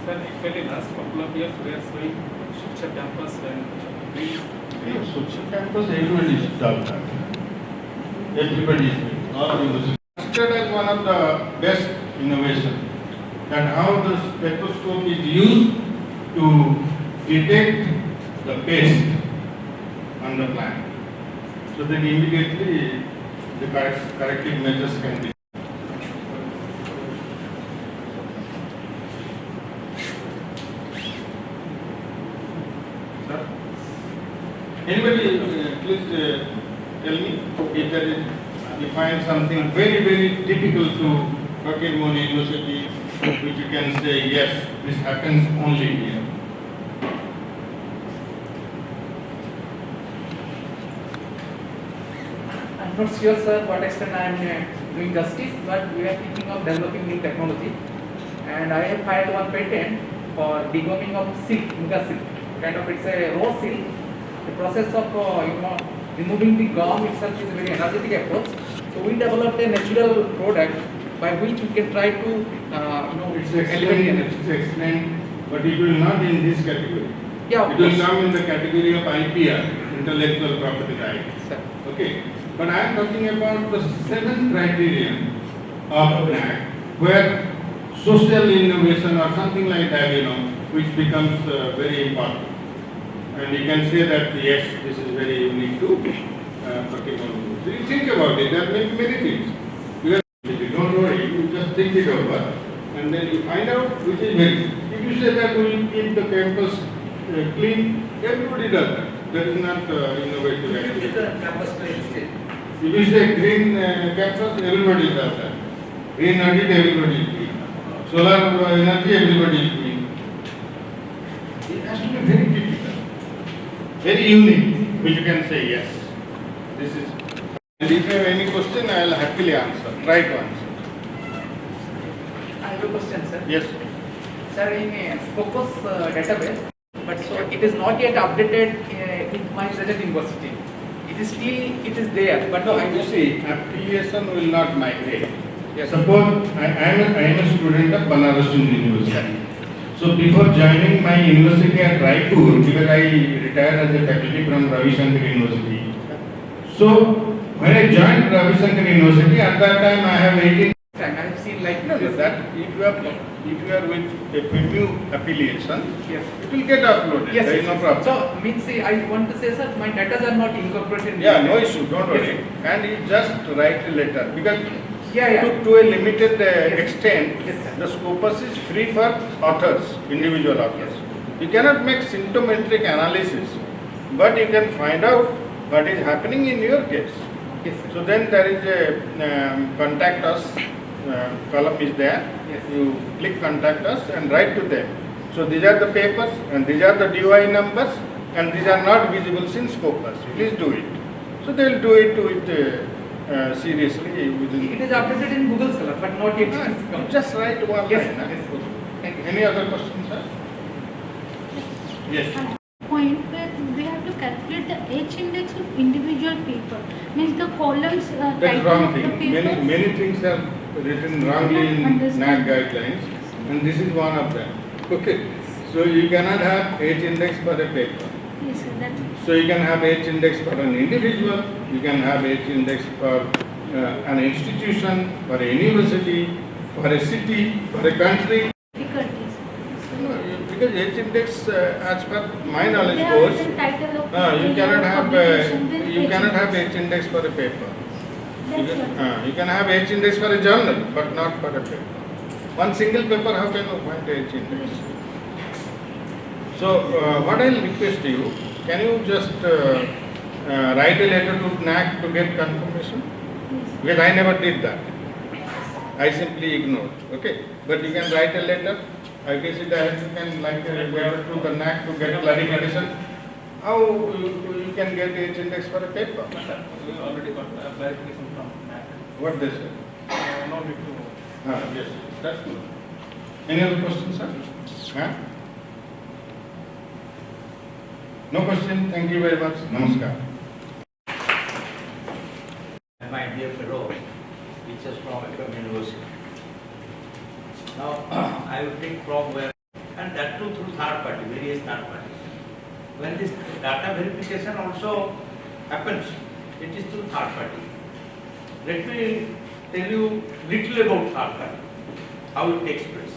Sir, actually last couple of years we are showing Shiksha campus and we Social campus, everybody is done that. Everybody is doing. All universities. Considered as one of the best innovation, and how the spectroscope is used to detect the pest on the plant. So then immediately the corrective measures can be. Sir? Anybody, please tell me if there is, you find something very, very difficult to Fakir Mohun University, which you can say, yes, this happens only here. I'm not sure, sir, what extent I am doing justice, but we are thinking of developing new technology, and I have filed one patent for degumming of silk, Muga silk. Kind of, it's a raw silk. The process of removing the gum itself is a very energetic approach. So we developed a natural product by which we can try to It's excellent, but it will not in this category. Yeah, of It will course. come in the category of IPR, intellectual property right. Sir. Okay, but I am talking about the seventh criterion of NAC, where social innovation or something like that, which becomes very important. And you can say that yes, this is very unique to particular group. So you think about it, there may be many things. Because if you don't worry, you just think it over, and then you find out which is very. If you say that we will keep the campus clean, everybody does that. That is not innovative activity. campus clean still. If you say green campus, everybody does that. Green audit, everybody is green. Solar energy, everybody is green. It has to be very typical, very unique, which you can say yes. This is. And if you have any question, I will happily answer. Try to answer. I have a question, sir. Yes. Sir, in a Scopus database, but so it is not yet updated with my present university. It is still, it is there, but No, I you just see, affiliation will not migrate. Yes. Suppose I am a student of Banaras Hind University. So before joining my university at Raipur, because I retired as a faculty from Ravi Shankar University. So when I joined Ravi Shankar University, at that time I have 18. I have seen like Is that if you are with a PMU affiliation, yes. it will get uploaded. Yes, There is no problem. So, means say, I want to say, sir, my data are not incorporated. in Yeah, the- no issue, don't worry. Yes. And you just write a letter because Yeah, yeah. to a limited Yes. extent, Yes, sir. the Scopus is free for authors, individual authors. You cannot make symptomatic analysis, but you can find out what is happening in your case. Yes, sir. So then there is a contact us column is there. Yes. You click contact us and write to them. So these are the papers and these are the DOI numbers and these are not visible in Scopus. Please do it. So they will do it with seriously within. It is updated in Google Scholar, but not yet. You just write one Yes, line. yes, okay. Thank you. Any other questions, sir? Yes. Point where we have to calculate the H index of individual paper. Means the columns That's title wrong of the thing. paper. Many things are written wrongly in Understand. NAC guidelines, and this is one of them. Okay. So you cannot have H index for a paper. Yes, sir, that's So you can have H index for an individual. You can have H index for an institution, for a university, for a city, for a country. difficulties. No, because H index, as per my knowledge They have goes, written title of you cannot have publication, then you H cannot have index. H index for a paper. That's what. You can have H index for a journal, but not for a paper. One single paper, how can you find H index? So, what I will request you, can you just write a letter to NAC to get confirmation? Yes. Because I never did that. I simply ignored. Okay, but you can write a letter. I guess it you can write a letter to the NAC to get clarification. How you can get H index for a paper? Sir, we already got clarification from NAC. What they say? No need to. Yes, that's good. Any other questions, sir? Huh? No question. Thank you very much. Namaskar. And my dear fellow teachers from FM University. Now, I will take from where, and that too through third party, various third parties. When this data verification also happens, it is through third party. Let me tell you little about third party, how it takes place.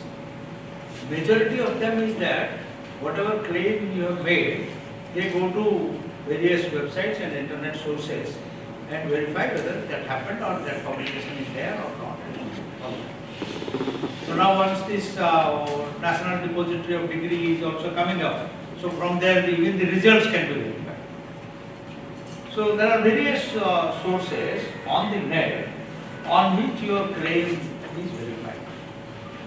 Majority of them is that whatever claim you have made, they go to various websites and internet sources and verify whether that happened or that publication is there or not. So now once this National Depository of Degree is also coming up, so from there even the results can be verified. So there are various sources on the net on which your claim is verified.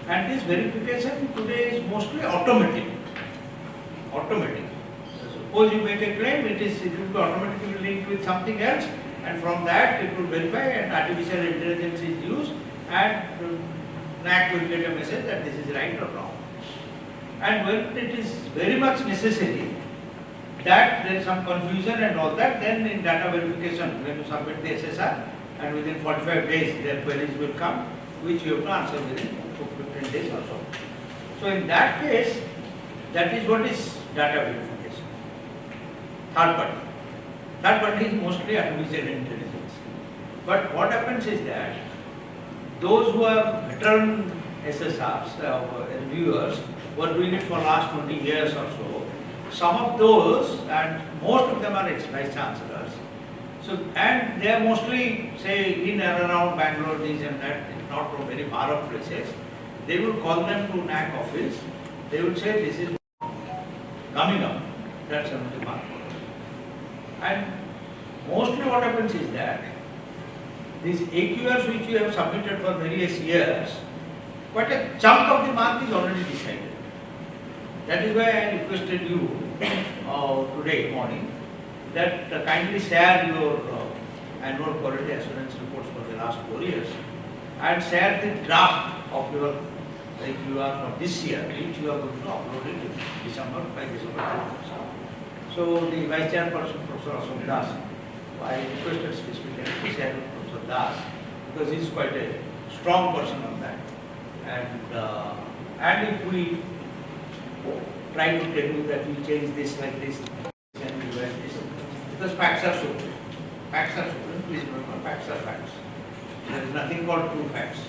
And this verification today is mostly automatic. Automatic. Suppose you make a claim, it will be automatically linked with something else, and from that it will verify, and artificial intelligence is used, and NAC will get a message that this is right or wrong. And when it is very much necessary that there is some confusion and all that, then in data verification, when you submit the SSR, and within 45 days their queries will come, which you have to answer within 15 days or so. So in that case, that is what is data verification. third party. Third party is mostly artificial intelligence. But what happens is that those who are veteran SSRs, reviewers, who are doing it for last 20 years or so, some of those, and most of them are ex-vice chancellors. So, and they are mostly, say, in and around Bangalore, this and that, not from very far off places. They will call them to NAC office. They will say, this is coming up. That's 70 mark. And mostly what happens is that these AQRs which you have submitted for various years, quite a chunk of the mark is already decided. That is why I requested you today morning that kindly share your annual quality assurance reports for the last 4 years and share the draft of your AQR for this year, which you are going to upload it in December, by December 31st. So the Vice Chairperson, Professor Ashok Das, I requested specifically to share with Professor Das because he is quite a strong person on that. And if we try to tell you that we change this like this and we like this, because facts are so clear. Facts are so clear. Please remember, facts are facts. There is nothing called true facts,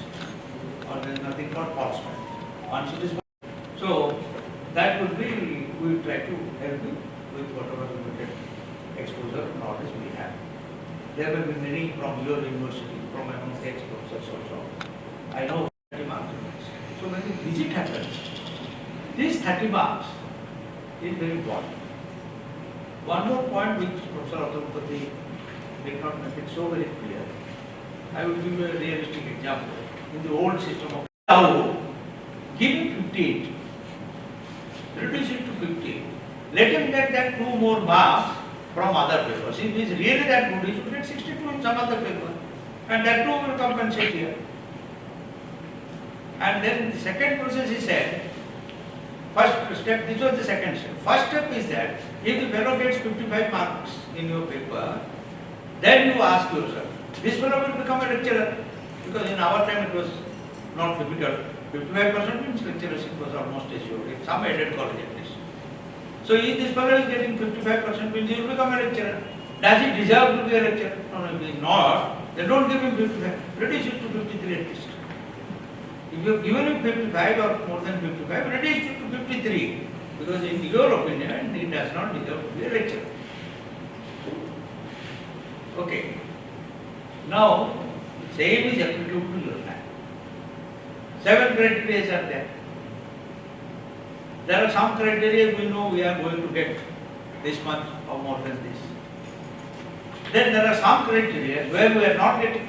or there is nothing called false facts. Once it is, so that would be, we will try to help you with whatever limited exposure and knowledge we have. There will be many from your university, from among the ex-professors also. I know 30 marks. So when the visit happens, these 30 marks is very important. One more point which Professor Atulpati did not make it so very clear. I will give you a realistic example. In the old system of Tao, give him 58, reduce it to 50. Let him get that 2 more marks from other papers. If he is really that good, he should get 62 in some other paper. And that 2 will compensate here. And then the second process is said, first step, this was the second step. First step is that if the fellow gets 55 marks in your paper, then you ask yourself, this fellow will become a lecturer. Because in our time it was not difficult. 55% means lecturership was almost assured, in some aided college at least. So if this fellow is getting 55% means he will become a lecturer. Does he deserve to be a lecturer? No, if he is not, then don't give him 55, reduce it to 53 at least. If you have given him 55 or more than 55, reduce it to 53. Because in your opinion, he does not deserve to be a lecturer. Okay. Now, same is applicable to your life. 7 criteria are there. There are some criteria we know we are going to get this much or more than this. Then there are some criteria where we are not getting.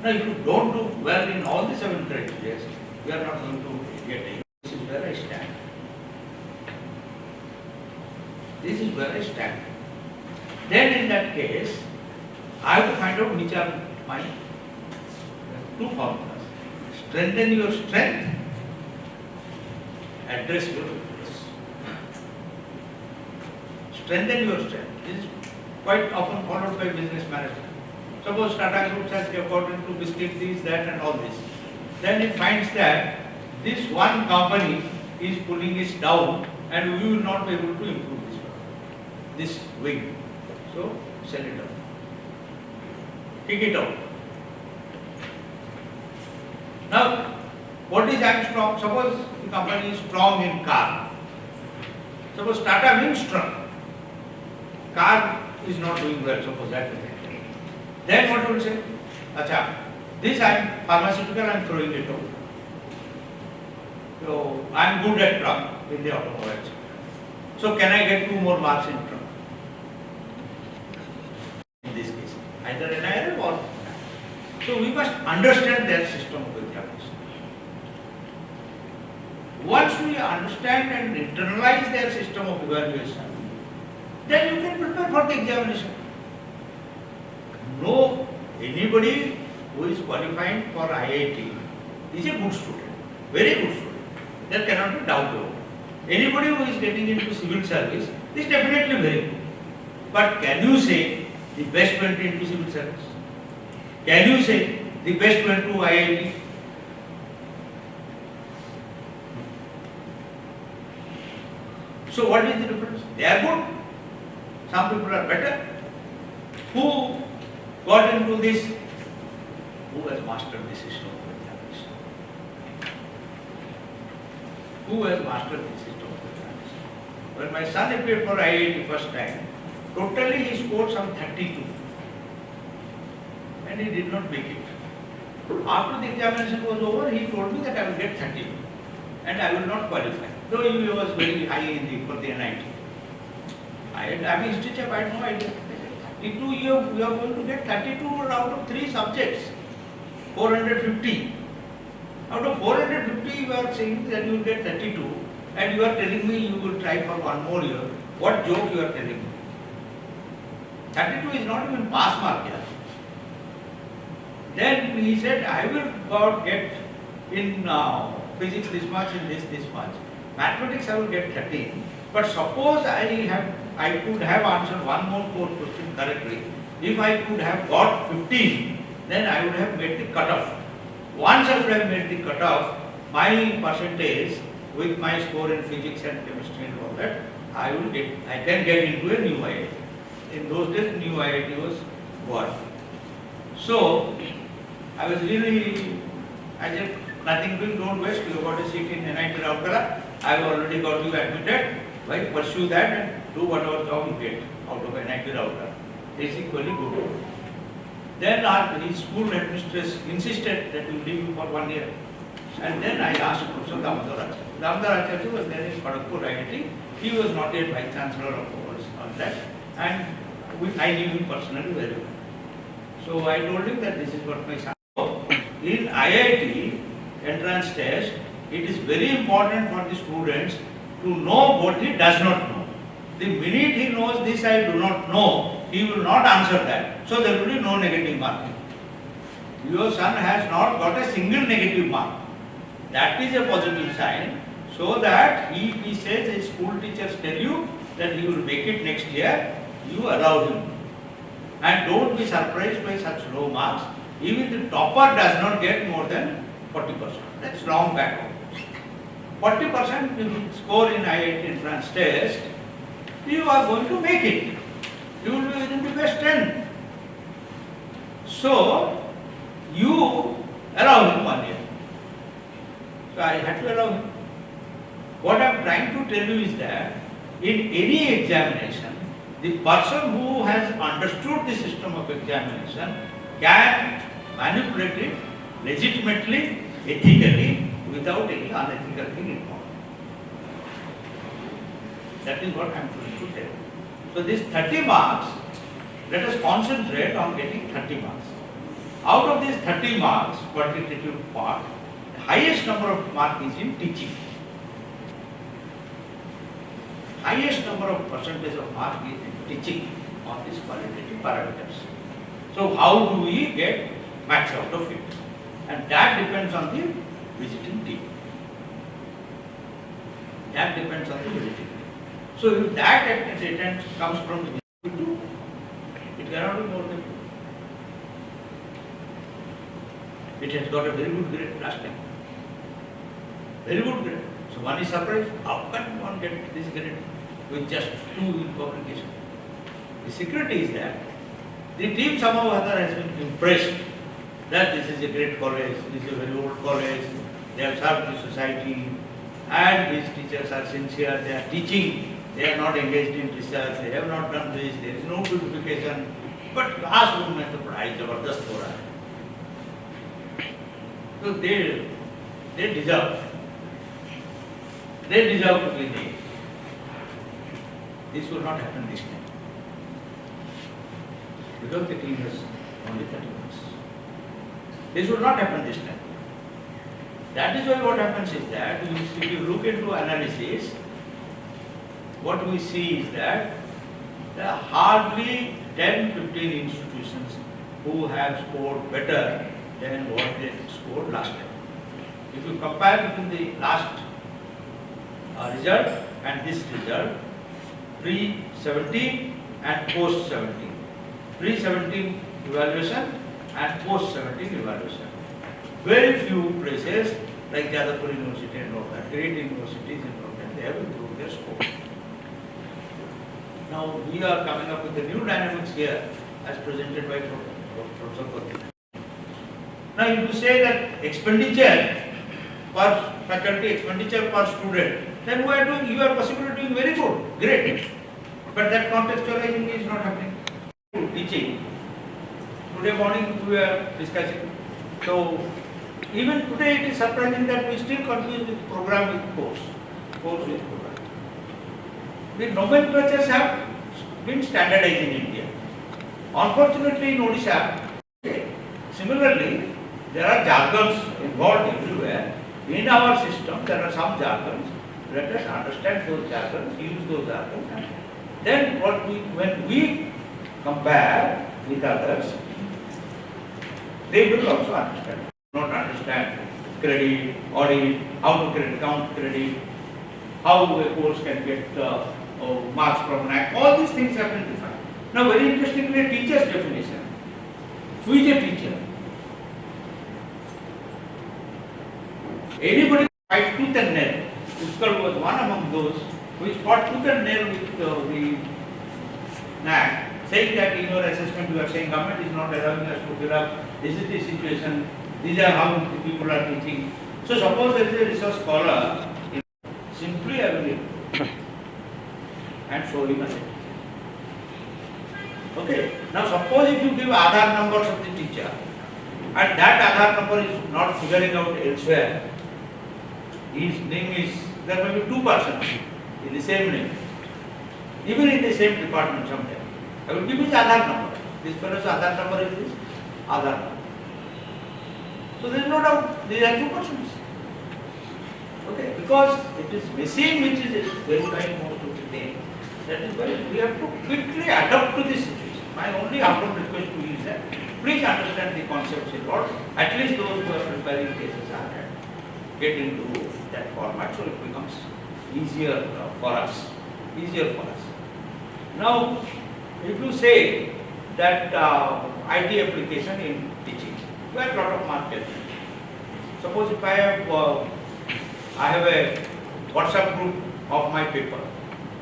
Now, if you don't do well in all the 7 criteria, we are not going to get it. This is where I stand. This is where I stand. Then in that case, I have to find out which are my 2 formulas. Strengthen your strength, address your weakness. Strengthen your strength. This is quite often followed by business management. Suppose Tata Group has according to biscuit this, that and all this. Then it finds that this one company is pulling it down and we will not be able to improve this wing. So sell it out. Kick it out. Now, what is Armstrong? Suppose the company is strong in car. Suppose Tata Wingstrong. Car is not doing well, suppose that way. Then what will say? Acha, this pharmaceutical, I am throwing it out. So, I am good at truck in the automobile. So, can I get 2 more marks in truck? In this case, either an IRM or. So, we must understand their system of examination. Once we understand and internalize their system of evaluation, then you can prepare for the examination. No, anybody who is qualifying for IIT is a good student, very good student. There cannot be doubt about it. Anybody who is getting into civil service is definitely very good. But can you say the best went into civil service? Can you say the best went to IIT? So what is the difference? They are good. Some people are better. Who got into this? Who has mastered the system of examination? Who has mastered the system of examination? When my son appeared for IIT first time, totally he scored some 32. And he did not make it. After the examination was over, he told me that I will get 30 and I will not qualify. Though he was very high for the NIT. I'm a history chap, I had no idea. 32 you are going to get 32 out of 3 subjects. 450. Out of 450 you are saying that you will get 32 and you are telling me you will try for one more year. What joke you are telling me? 32 is not even pass mark here. Then he said, I will get in physics this much, in this much. Mathematics I will get 13. But suppose I could have answered one more 4 questions correctly. If I could have got 15, then I would have made the cutoff. Once I would have made the cutoff, my percentage with my score in physics and chemistry and all that, I can get into a new IIT. In those days, new IIT was born. So, I was really, I said, nothing doing, don't waste, you got a seat in NIT Rourkela, I have already got you admitted, why pursue that and do whatever job you get out of NIT Rourkela. It is equally good. Then his school administrators insisted that we leave you for 1 year. And then I asked Professor Damodar Acharya. Damodar Acharya was there in Kharagpur IIT. He was not yet Vice Chancellor of course on that. And I knew him personally very well. So I told him that this is what my son. In IIT entrance test, it is very important for the students to know what he does not know. The minute he knows this I do not know, he will not answer that. So there will be no negative marking. Your son has not got a single negative mark. That is a positive sign. So that if he says his school teachers tell you that he will make it next year, you allow him. And don't be surprised by such low marks. Even the topper does not get more than 40%. That's long back. 40% if you score in IIT entrance test, you are going to make it. You will be within the best 10. So, you allow him 1 year. So, I had to allow him. What I am trying to tell you is that in any examination, the person who has understood the system of examination can manipulate it legitimately, ethically, without any unethical thing involved. That is what I am trying to tell you. So these 30 marks, let us concentrate on getting 30 marks. Out of these 30 marks, quantitative part, the highest number of marks is in teaching. Highest number of percentage of mark is in teaching on these qualitative parameters. So how do we get max out of it? And that depends on the visiting team. That depends on the visiting team. So if that attendance comes from the visiting team, it cannot be more than 2. It has got a very good grade last time. Very good grade. So one is surprised, how can one get this grade with just 2 in publication? The secret is that the team somehow or other has been impressed that this is a great college, this is a very old college, they have served the society, and these teachers are sincere, they are teaching, they are not engaged in research, they have not done this, there is no purification, but classroom में तो पढ़ाई जबरदस्त हो रहा है. So they deserve. They deserve to be there. This will not happen this time. Because the team has only 30 months. This will not happen this time. That is why what happens is that if you look into analysis, what we see is that there are hardly 10-15 institutions who have scored better than what they scored last time. If you compare between the last result and this result, pre-17 and post-17. Pre-17 evaluation and post-17 evaluation. Very few places like Jadavpur University and all that, great universities and all that, they have improved their score. Now we are coming up with the new dynamics here as presented by Professor Kothi. Now if you say that expenditure per faculty, expenditure per student, then you are possibly doing very good, great. But that contextualizing is not happening. Teaching. Today morning we were discussing. So even today it is surprising that we still confuse with program with course with program. The nomenclatures have been standardized in India. Unfortunately in Odisha, similarly, there are jargons involved everywhere. In our system, there are some jargons. Let us understand those jargons, use those jargons. Then when we compare with others, they will also understand. Not understand credit, audit, how to count credit, how a course can get marks from an act. All these things have been defined. Now, very interestingly, a teacher's definition. Who is a teacher? Anybody fight tooth and nail. Utkal was one among those which fought tooth and nail with the NAC, saying that in your assessment you are saying government is not allowing us to fill up, this is the situation, these are how the people are teaching. So suppose there is a research scholar, simply I will and show him as a teacher. Okay. Now suppose if you give Aadhaar numbers of the teacher and that Aadhaar number is not figuring out elsewhere, his name is, there may be two persons in the same name, even in the same department sometimes. I will give his Aadhaar number. This fellow's Aadhaar number is this Aadhaar number. So there is no doubt these are two persons. Okay, because it is machine which is verifying most of the things. That is why we have to quickly adapt to this situation. My only humble request to you is that please understand the concepts involved. At least those who are preparing cases are get into that format, so it becomes easier for us. Now, if you say that IT application in teaching, we have a lot of market. Suppose if I have a WhatsApp group of my paper,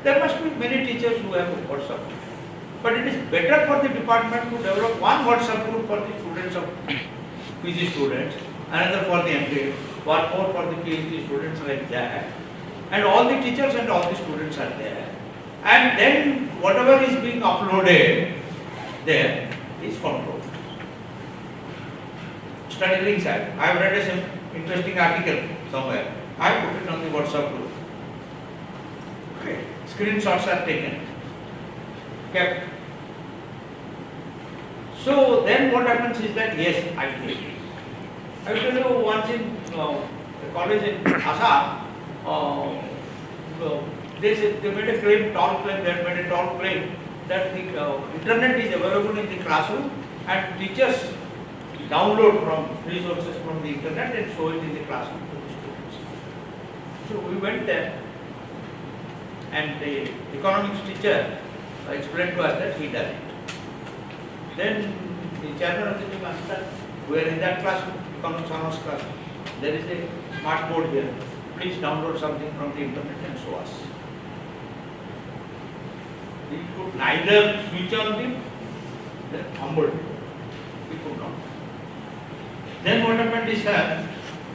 there must be many teachers who have a WhatsApp group. But it is better for the department to develop one WhatsApp group for the students of PG students, another for the MPhil, one more for the PhD students like that. And all the teachers and all the students are there. And then whatever is being uploaded there is controlled. Study links I have read some interesting article somewhere. I have put it on the WhatsApp group. Okay. Screenshots are taken. Kept. So then what happens is that yes, I did. I will tell you once in a college in Assam, they made a claim, they had made a tall claim that the internet is available in the classroom and teachers download from resources from the internet and show it in the classroom to the students. So we went there and the economics teacher explained to us that he does it. Then the chairman of the team asked that we are in that classroom, economics honors classroom. There is a smart board here. Please download something from the internet and show us. We could neither switch on the humbled. We could not. Then what happened is that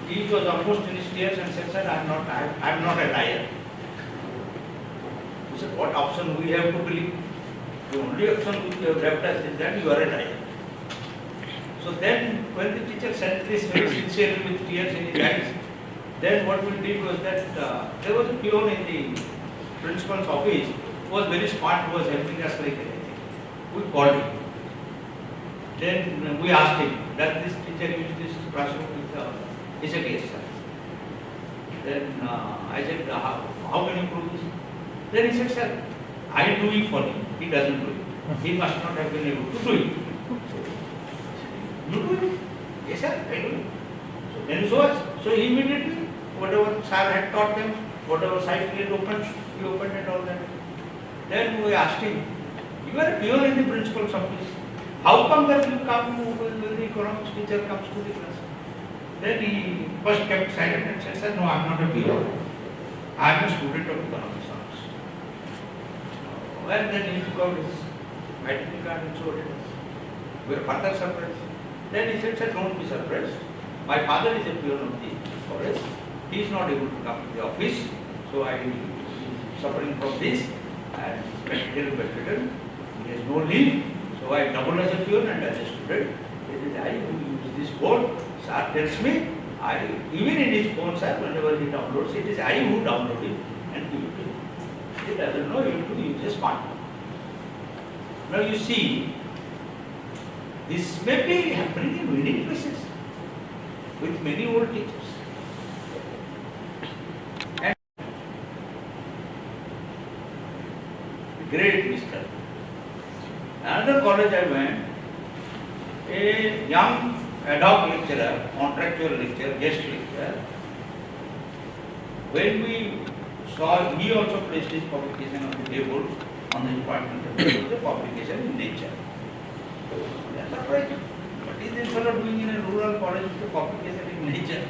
he was almost in his tears and said, I am not a liar. He said, what option we have to believe? The only option which you have left us is that you are a liar. So then when the teacher said this very sincerely with tears in his eyes, then what we did was that there was a peon in the principal's office who was very smart, who was helping us like anything. We called him. Then we asked him, does this teacher use this classroom with he said, yes, sir. Then I said, how can you prove this? Then he said, sir, I do it for him. He doesn't do it. He must not have been able to do it. You do it? Yes, sir, I do it. So then he show us. So immediately, whatever sir had taught them, whatever site he had opened, he opened it all that. Then we asked him, you are a peon in the principal's office. How come that you come when the economics teacher comes to the class? Then he first kept silent and said, sir, no, I am not a peon. I am a student of economics. Well, then he took out his identity card and showed it. We were further surprised. Then he said, sir, don't be surprised. My father is a peon of the forest. He is not able to come to the office. So I am suffering from this and spectacle bedridden. He has no leave. So I doubled as a peon and as a student. It is I who use this phone. Sir tells me, even in his phone, sir, whenever he downloads, it is I who download it and give it to him. He doesn't know you to use a smartphone. Now you see, this may be happening in many places with many old teachers. And great Mr. Another college I went, a young ad hoc lecturer, contractual lecturer, guest lecturer, when we saw, he also placed his publication on the table on the department. There was a publication in Nature. We are surprised. What is this fellow doing in a rural college with a publication in Nature?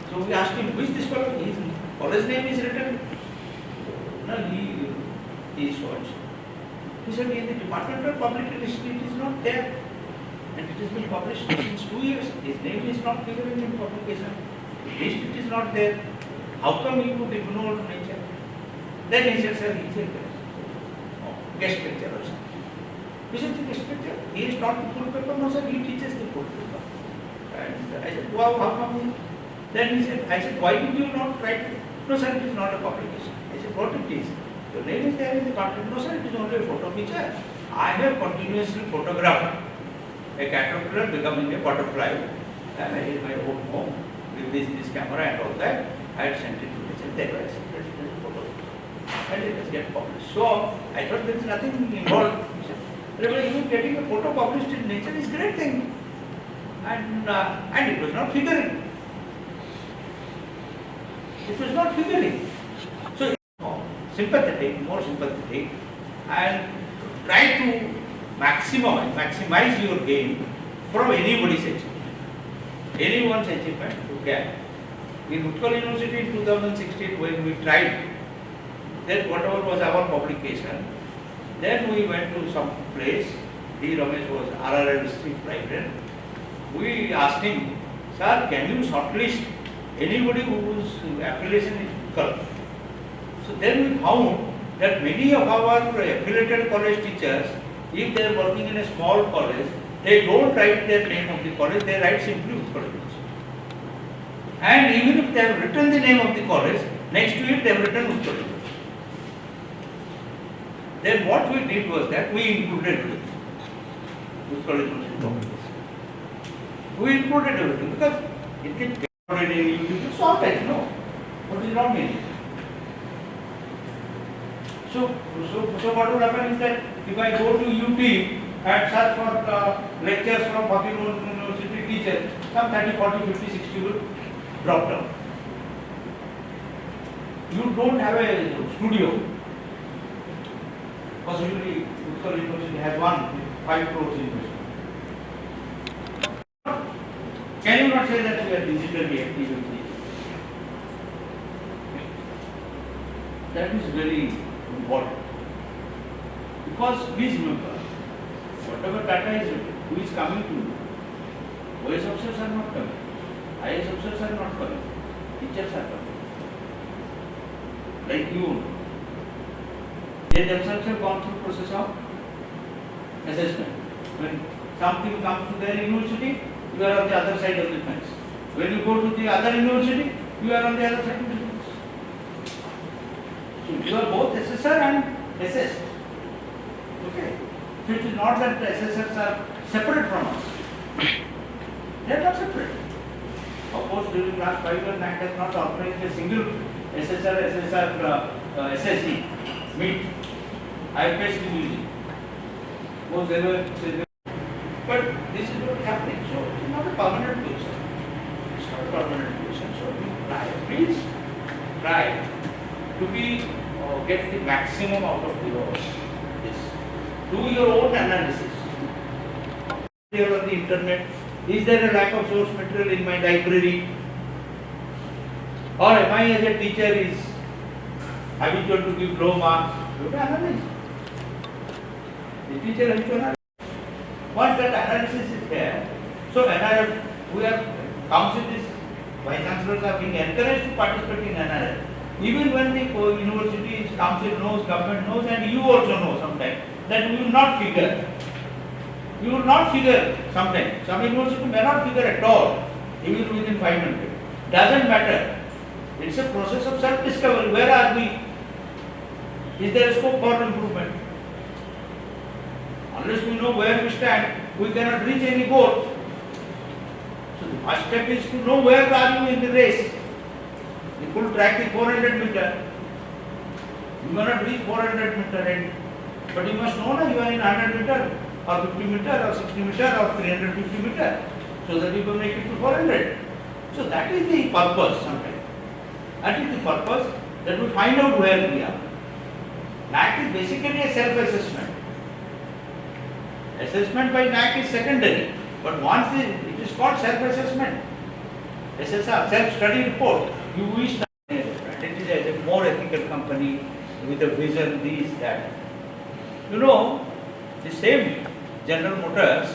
So we asked him, who is this fellow? His college name is written. No, he is so. He said, in the Department of Public Relations, it is not there. And it has been published since 2 years. His name is not figuring in publication. At least it is not there. How come you could ignore Nature? Then he said, sir, he is a guest lecturer or something. We said, the guest lecturer, he is taught the full paper. No, sir, he teaches the full paper. And I said, wow, how come? Then he said, I said, why did you not write it? No, sir, it is not a publication. I said, what it is? Your name is there in the content. No, sir, it is only a photo feature. I have continuously photographed a caterpillar becoming a butterfly. And I did my own home with this camera and all that. I had sent it to Nature. There I said, it is a photo. And it has get published. So I thought there is nothing involved. Even getting a photo published in Nature is a great thing. And it was not figuring. It was not figuring. So sympathetic, more sympathetic, and try to maximize your gain from anybody's achievement. Anyone's achievement you can. In Utkal University in 2016, when we tried, then whatever was our publication, then we went to some place. D. Ramesh was RRL chief librarian. We asked him, sir, can you shortlist anybody whose affiliation is Utkal? So then we found that many of our affiliated college teachers, if they are working in a small college, they don't write their name of the college, they write simply Utkal University. And even if they have written the name of the college, next to it they have written Utkal University. Then what we did was that we included everything. Utkal University. We included everything because it can be included in YouTube, so that no. What is wrong in it? So what will happen is that if I go to UT and search for lectures from Pakistan University teachers, some 30, 40, 50, 60 will drop down. You don't have a studio. Possibly Utkal University has 5 crores investment. Can you not say that we are digitally active? That is very important. Because please remember, whatever data is written, who is coming to you? OS officers are not coming. IS officers are not coming. Teachers are coming. Like you. They themselves have gone through process of assessment. When something comes to their university, you are on the other side of the fence. When you go to the other university, you are on the other side of the fence. So you are both assessor and assessed. Okay. So it is not that the assessors are separate from us. They are not separate. Of course, during last 5 years, NAC has not organized a single SSE meet. I faced the music. But this is what is happening. So it is not a permanent position. It's not a permanent position. So please try to be get the maximum out of this. Do your own analysis. Here on the internet, is there a lack of source material in my library? Or am I as a teacher is habitual to give low marks? You have to analyze. The teacher has to analyze. Once that analysis is there, so NRF, we are, council is, vice chancellors are being encouraged to participate in NRF. Even when the university, council knows, government knows, and you also know sometimes, that we will not figure. You will not figure sometimes. Some university may not figure at all, even within 500. Doesn't matter. It's a process of self-discovery. Where are we? Is there a scope for improvement? Unless we know where we stand, we cannot reach any goal. So the first step is to know where are you in the race. The full track is 400 meter. You cannot reach 400 meter end. But you must know that you are in 100 meter or 50 meter or 60 meter or 350 meter. So that you can make it to 400. So that is the purpose sometimes. That is the purpose, that we find out where we are. NAAC is basically a self-assessment. Assessment by NAAC is secondary, but once it is called self-assessment. SSR, self-study report. You wish that it is a more ethical company with a vision, this, that. You know, the same General Motors,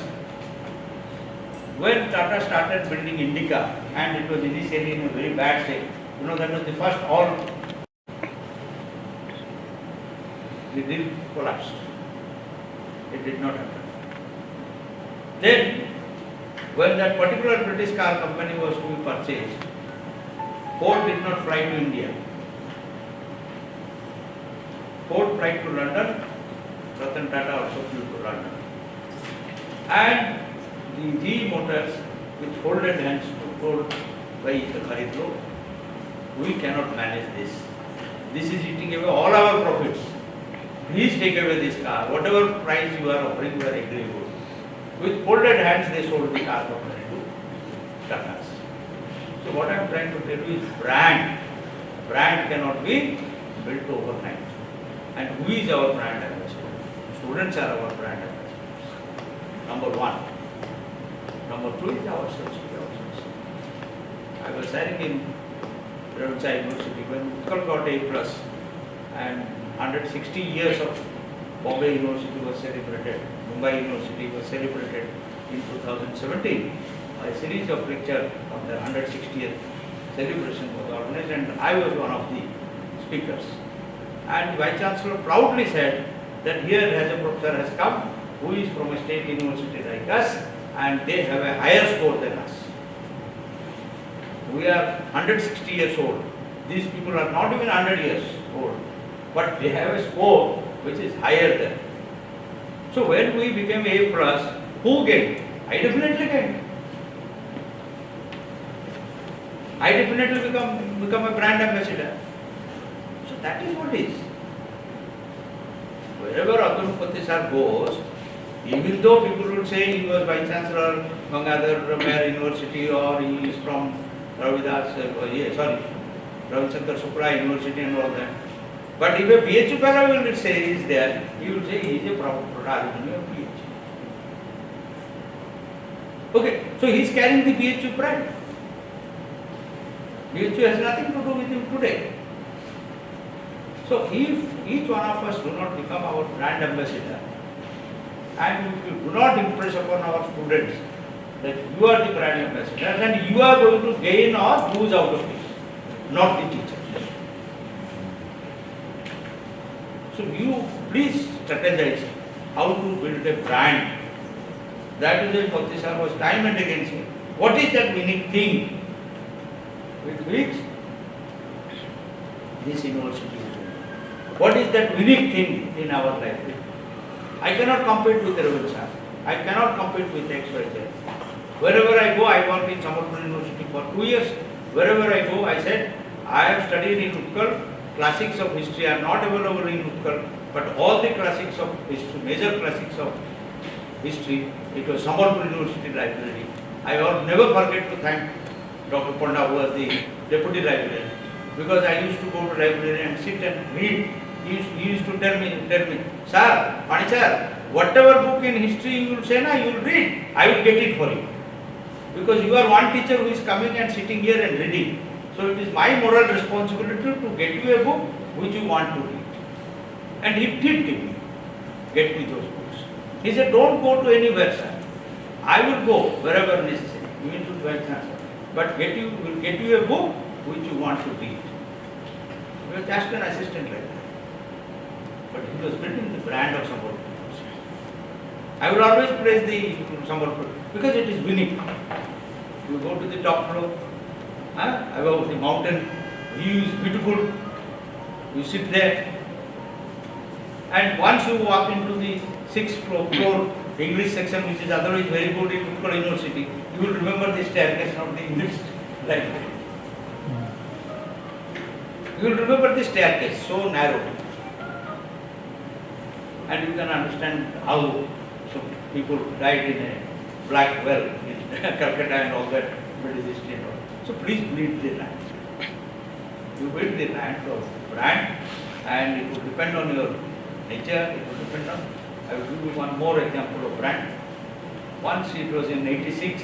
when Tata started building Indica, and it was initially in a very bad state, you know, that was the first all, the deal collapsed. It did not happen. Then, when that particular British car company was to be purchased, Ford did not fly to India. Ford flight to London, Ratan Tata also flew to London. And the GE Motors, which folded hands to told by the Kharidlo, we cannot manage this. This is eating away all our profits. Please take away this car. Whatever price you are offering, we are agreeable. With folded hands, they sold the car company to Tatas. So what I am trying to tell you is brand. Brand cannot be built overnight. And who is our brand ambassador? Students are our brand ambassadors. Number one. Number two is ourselves. I was studying in Ravenshaw University when Utkal got A+, and 160 years of Bombay University was celebrated. Mumbai University was celebrated in 2017. A series of lectures on the 160th celebration was organized, and I was one of the speakers. And the Vice Chancellor proudly said that here has a professor has come who is from a state university like us, and they have a higher score than us. We are 160 years old. These people are not even 100 years old, but they have a score which is higher than. So when we became A+, who gained? I definitely gained. I definitely become a brand ambassador. So that is what it is. Wherever Atul Patisar goes, even though people will say he was Vice Chancellor Gangadhar Ramaiah University, or he is from Ravidas, Ravichander Shukla University and all that. But if a PhD fellow will say he is there, he will say he is a proud alumni of PhD. Okay, so he is carrying the PhD pride. PhD has nothing to do with him today. So if each one of us do not become our brand ambassador, and if you do not impress upon our students that you are the brand ambassadors and you are going to gain or lose out of it, not the teachers. So you please strategize how to build a brand. That is why Patisar was time and again saying, what is that unique thing with which this university is doing? What is that unique thing in our library? I cannot compete with Ravenshaw. I cannot compete with XYZ. Wherever I go, I work in Sambalpur University for 2 years. Wherever I go, I said, I have studied in Utkal. Classics of history are not available in Utkal, but all the classics of history, major classics of history, it was Sambalpur University Library. I will never forget to thank Dr. Panda, who was the deputy librarian, because I used to go to the library and sit and read. He used to tell me, sir, Mani sir, whatever book in history you will say, you will read, I will get it for you. Because you are one teacher who is coming and sitting here and reading. So it is my moral responsibility to get you a book which you want to read. And he did give me, get me those books. He said, don't go to anywhere, sir. I will go wherever necessary. You mean to vice chancellor. But will get you a book which you want to read. You are just an assistant like that. But he was building the brand of Sambal. I will always praise the Sambal because it is unique. You go to the top floor, above the mountain, view is beautiful. You sit there, and once you walk into the 6th floor English section, which is otherwise very good in Utkal University, you will remember the staircase of the English library. You will remember the staircase, so narrow. And you can understand how some people died in a black well in Calcutta and all that, British history and all. So please build the land. You build the land of brand, and it will depend on your nature, it will depend on. I will give you one more example of brand. Once it was in 86,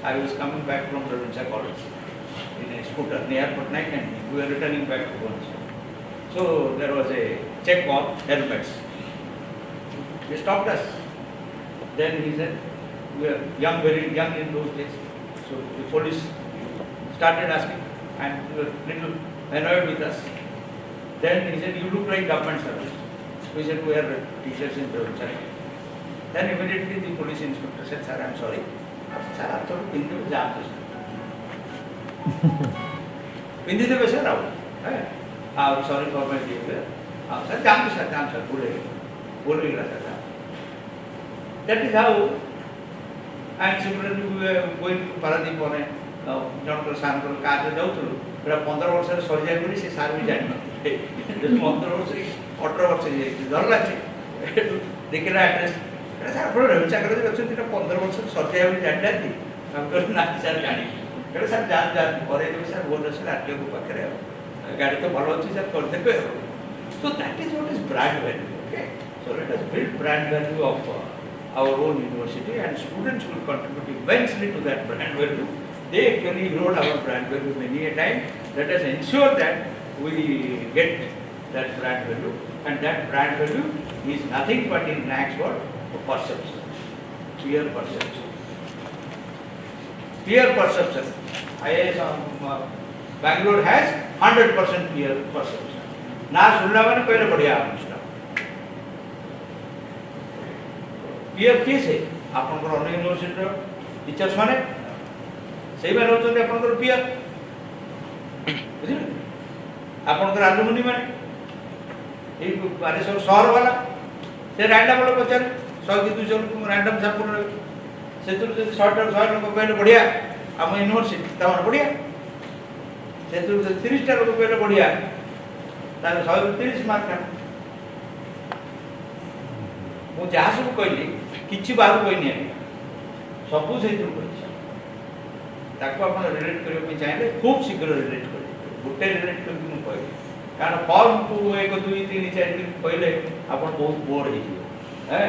I was coming back from Provincial College in a scooter near Patnaik, and we were returning back to Bhubaneswar. So there was a check of helmets. He stopped us. Then he said, we were young, very young in those days. So the police started asking, and they were little annoyed with us. Then he said, you look like government service. We said, we are teachers in Provincial. Then immediately the police inspector said, sir, I am sorry. Sir, I thought Hindi was jammed. Hindi se sir, I am sorry for my behavior. Sir, jammed sir, bole sir. That is how. And similarly, we were going to Paradip on a Dr. Sankar car रे जाउथलु एटा 15 वर्ष रे sir जाय करी से सार भी जानि नथि 15 वर्ष रे 18 वर्ष रे डर लागछि देखिला एड्रेस एटा सार पर रेवचा करे अछन 15 वर्ष रे सर जाय भी जानि नथि हम कर ना सर जानि एटा सर जान जान करे दे सर बोल सर आरटीओ को पाखरे गाड़ी तो भलो अछि सर कर देबे so that is what is brand value. Okay, so let us build brand value of our own university, and students will contribute immensely to that brand value. They actually erode our brand value many a time. Let us ensure that we get that brand value, and that brand value is nothing but in lakhs what? Perception, peer perception. Peer perception. IIS Bangalore has 100% peer perception. ना सुनला मैंने पहले बढ़िया अनुष्ठान PF किस है आपन को अन्य यूनिवर्सिटी टीचर्स माने सही बात होचो दे आपन को पीएफ बुझिले आपन को एलुमनी माने ए बारे सब शहर वाला से रैंडम लोग पचार 100 की 200 को रैंडम सैंपल से तो 100 लोग पहले बढ़िया हम यूनिवर्सिटी तमन बढ़िया से तो 30 टा लोग पहले बढ़िया तार 130 मार्क मु जहाँ सब कहली किछि बाहर कहनी सब से रिलेट करने चाहिए खूब शीघ्र रिलेट कर गोटे रिलेट करके मुझे कारण फॉर्म को 1 2 3 4 दिन कहले आप बहुत बोर है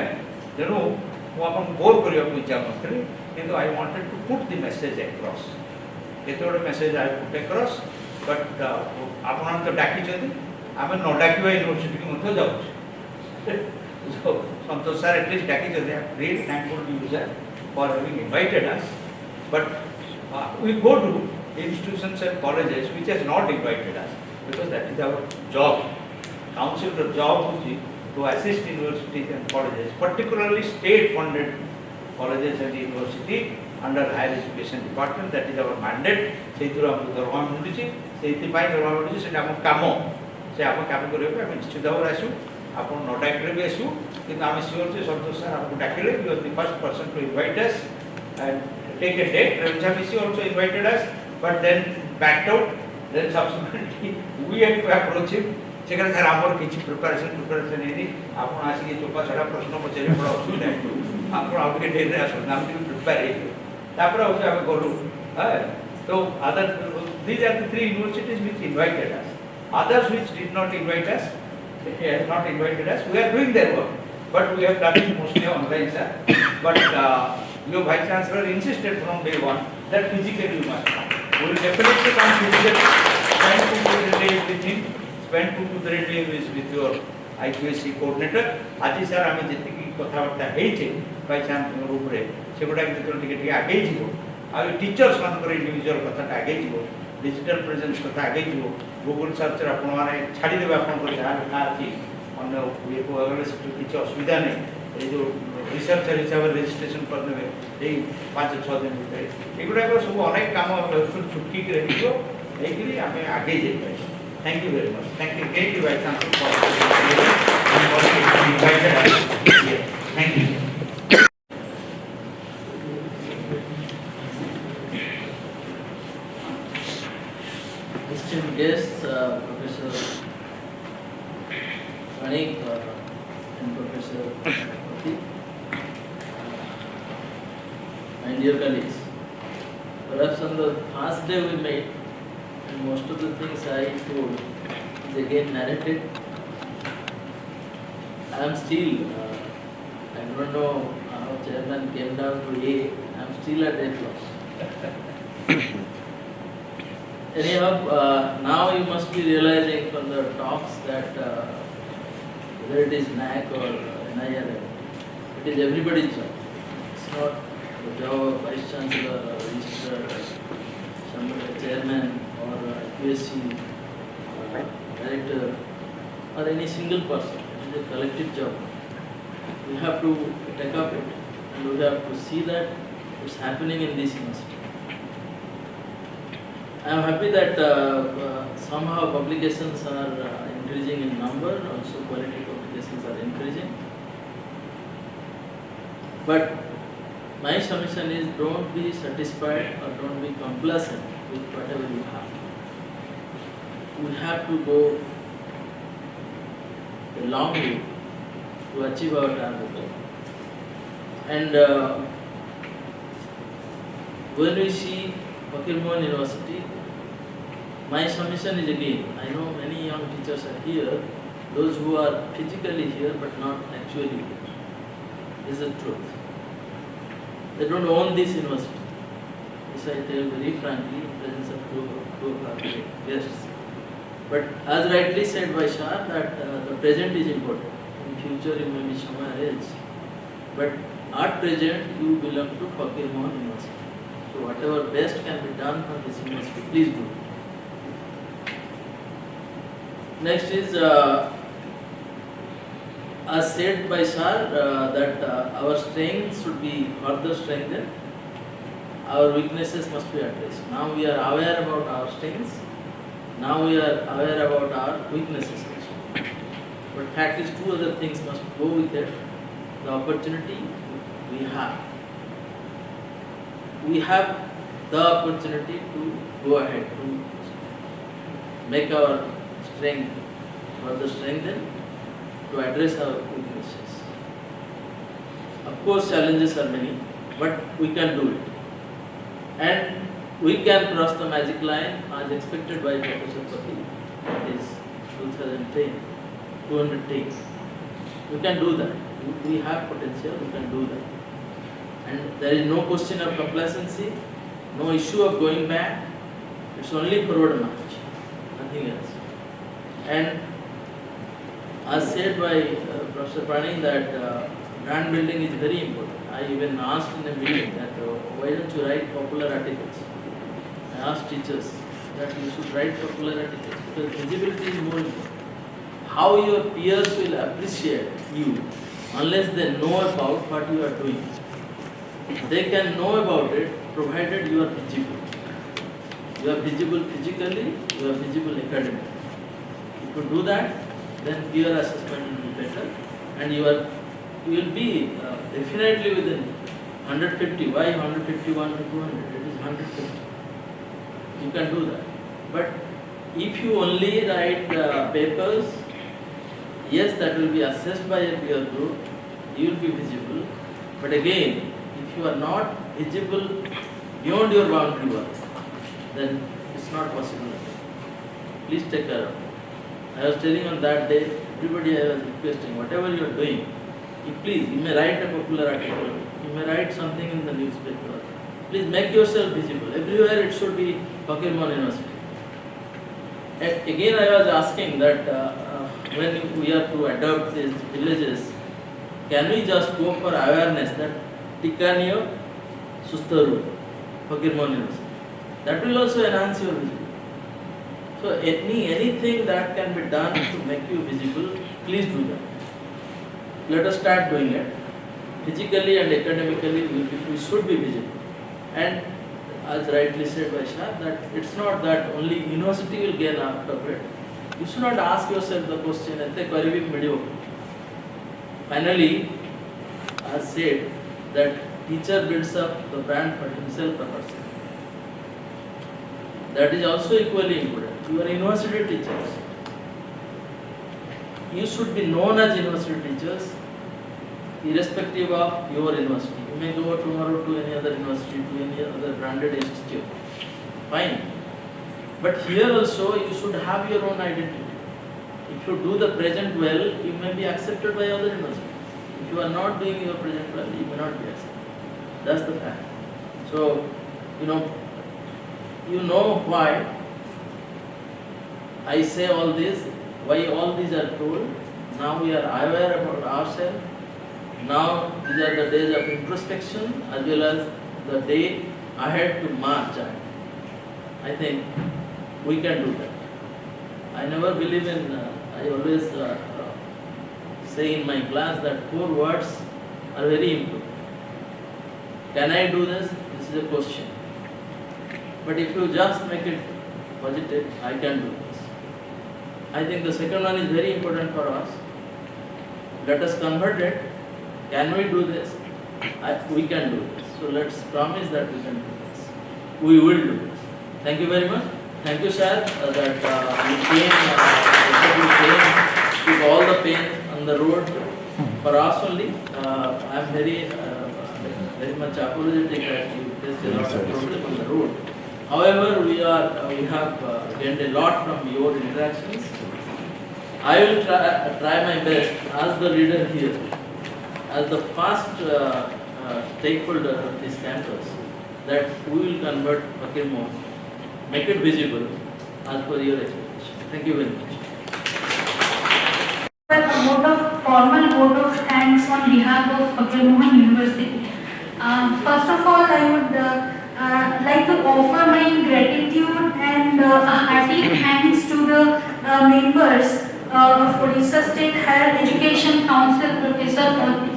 तेणु मुझे बोर करने चाहूँ किंतु I wanted to put the message across केते गोटे message I put across but आपन तो डाकी आम न डाक यूनिवर्सिटी की जाऊँ संतोष सर एटलिस्ट डाकी really thankful to you sir for having invited us but we go to institutions and colleges which has not invited us because that is our job. Council's job is to assist universities and colleges, particularly state funded colleges and university under higher education department. That is our mandate. सेइतुर हम दरमा मिलुची सेइति पाई दरमा मिलुची सेटा हम काम से आप काम करबे हम निश्चित भाव आसु आपन न डाकले भी आसु किंतु हम श्योर जे संतोष सर आपको डाकले you are the first person to invite us and take a date. Ravichandra also invited us, but then backed out. Then subsequently we had to approach him. Second sir आमर किछि preparation any आपन आसी के चोपा छडा प्रश्न पचेरे बडा असुविधा आपन आउट के डेट रे आसु नाम के प्रिपेयर हे तापर औसे हम गलु तो other these are the 3 universities which invited us. Others which did not invite us, they have not invited us. We are doing their work, but we have done it mostly online, sir. But your Vice Chancellor insisted from day one that physically you must come. We will definitely come physically, spend 2 to 3 days with him, spend 2 to 3 days with your IQAC coordinator. Aji sir, हमें जितनी कथबार्ता होइछे vice chancellor रूप रे सेगुडा जेतल टिके आगे जीवो आ teachers मानकर individual कथाटा आगे जीवो डिजिटल प्रेजेंस कथा आगे जीवो गूगल सर्च रे आपण माने छाडी देबे आपण को जहा लिखा अछि अन्य ये को अगले से किछ असुविधा नै ए जो रिसर्चर हिसाब रे रजिस्ट्रेशन कर देबे ए 5-6 दिन भितर एगुडा को सब अनेक काम छुटकी के रहिबो एग्री हमें आगे जाई पाए thank you very much thank you vice chancellor thank you Distinguished guests, Professor Manik and Professor Pati, my dear colleagues, perhaps on the first day we met, and most of the things I told is again narrated. I am still, I don't know how chairman came down to A, I am still at A plus. Anyhow, now you must be realizing from the talks that whether it is NAC or NIRM, it is everybody's job. It's not the job of Vice Chancellor or Registrar, some chairman or QSC director or any single person. It is a collective job. We have to take up it and we have to see that it's happening in this university. I am happy that somehow publications are increasing in number, also quality publications are increasing. But my submission is don't be satisfied or don't be complacent with whatever you have. We have to go a long way to achieve our target. And when we see Fakir Mohan University, my submission is again, I know many young teachers are here, those who are physically here but not actually here. This is the truth. They don't own this university. This I tell very frankly in presence of two of our guests. But as rightly said by Shah, that the present is important. In future you may be somewhere else. But at present you belong to Fakir Mohan University. So whatever best can be done for this university, please do. Next is, as said by Shah, that our strengths should be further strengthened. Our weaknesses must be addressed. Now we are aware about our strengths. Now we are aware about our weaknesses also. But fact is, two other things must go with it. The opportunity we have. We have the opportunity to go ahead, to make our strength further strengthened, to address our weaknesses. Of course, challenges are many, but we can do it. And we can cross the magic line as expected by Professor Pati. That is 2010, 210. We can do that. We have potential, we can do that. And there is no question of complacency, no issue of going back. It's only forward march, nothing else. And as said by Professor Prani, that brand building is very important. I even asked in a meeting that why don't you write popular articles? I asked teachers that you should write popular articles because visibility is more important. How your peers will appreciate you unless they know about what you are doing. They can know about it provided you are visible. You are visible physically, you are visible academically. If you do that, then peer assessment will be better and you will be definitely within 150. Why 151 to 200? It is 150. You can do that. But if you only write papers, yes, that will be assessed by a peer group, you will be visible. But again, if you are not visible beyond your boundary work, then it's not possible. Please take care of it. I was telling on that day, everybody I was requesting, whatever you are doing, you may write a popular article, you may write something in the newspaper. Please make yourself visible. Everywhere it should be Fakir Mohan University. And again I was asking that when we are to adopt these villages, can we just go for awareness that Tikaniyo Sustaru, Fakir Mohun University? That will also enhance your visibility. So anything that can be done to make you visible, please do that. Let us start doing it. Physically and academically, we should be visible. And as rightly said by Shah, that it's not that only university will gain out of it. You should not ask yourself the question, finally, as said, that teacher builds up the brand for himself or herself. That is also equally important. You are university teachers. You should be known as university teachers, irrespective of your university. You may go tomorrow to any other university, to any other branded institute. Fine. But here also you should have your own identity. If you do the present well, you may be accepted by other universities. If you are not doing your present well, you may not be accepted. That's the fact. So, you know why I say all this, why all these are told. Now we are aware about ourselves. Now these are the days of introspection as well as the day ahead to march ahead. I think we can do that. I never believe in, I always say in my class that 4 words are very important. Can I do this? This is a question. But if you just make it positive, I can do this. I think the second one is very important for us. Let us convert it. Can we do this? We can do this. So let's promise that we can do this. We will do this. Thank you very much. Thank you, sir, that you came, took all the pain on the road for us only. I am very much apologetic that you faced a lot of problem on the road. However, we have gained a lot from your interactions. I will try my best as the leader here, as the first stakeholder of this campus, that we will convert Fakir Mohun, make it visible as per your expectation. Thank you very much. A formal vote of thanks on behalf of Fakir Mohun University. First of all, I would like to offer my gratitude and a hearty thanks to the members of Odisha State Higher Education Council, Professor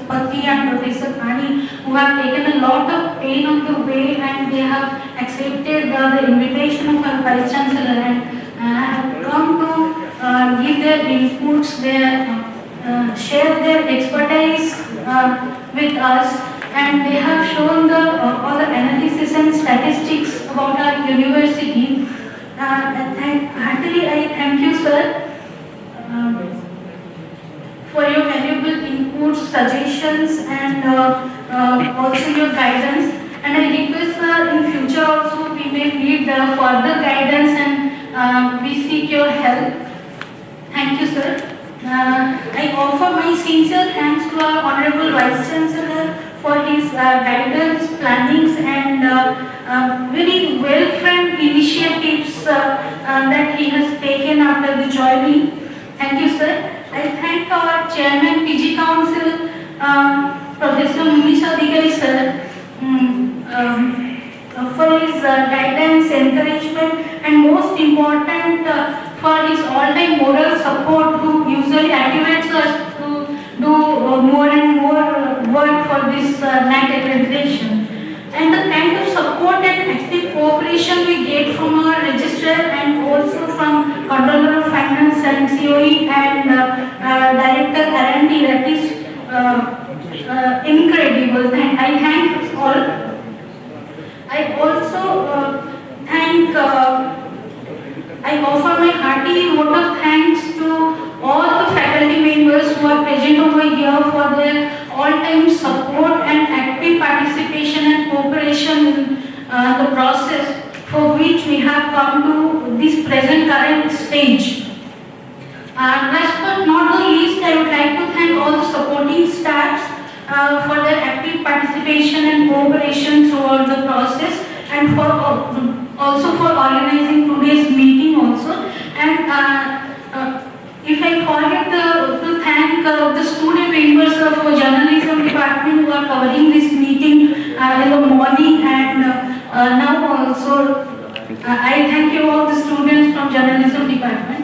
Pati and Professor Pani, who have taken a lot of pain on the way, and they have accepted the invitation of our Vice Chancellor and have come to give their inputs, share their expertise with us, and they have shown all the analysis and statistics about our university. Heartily, I thank you, sir, for your valuable inputs, suggestions, and also your guidance. And I request, sir, in future also we may need further guidance, and we seek your help. Thank you, sir. I offer my sincere thanks to our Honorable Vice Chancellor for his guidance, plannings, and very well-framed initiatives that he has taken after the joining. Thank you, sir. I thank our Chairman, PG Council, Professor Munish Adhikari, sir, for his guidance, encouragement, and most important, for his all-time moral support, who usually activates us to do more and more work for this NAC accreditation. And the kind of support and active cooperation we get from our registrar and also from Controller of Finance and COE and Director R&D, that is incredible. And I thank all. I also I offer my hearty vote of thanks to all the faculty members who are present over here for their all-time support and active participation and cooperation in the process for which we have come to this current stage. Last but not the least, I would like to thank all the supporting staffs for their active participation and cooperation throughout the process, and for also for organizing today's meeting also. And if I forget to thank the student members of journalism are covering this meeting in the morning and now also. I thank you all the students from journalism department.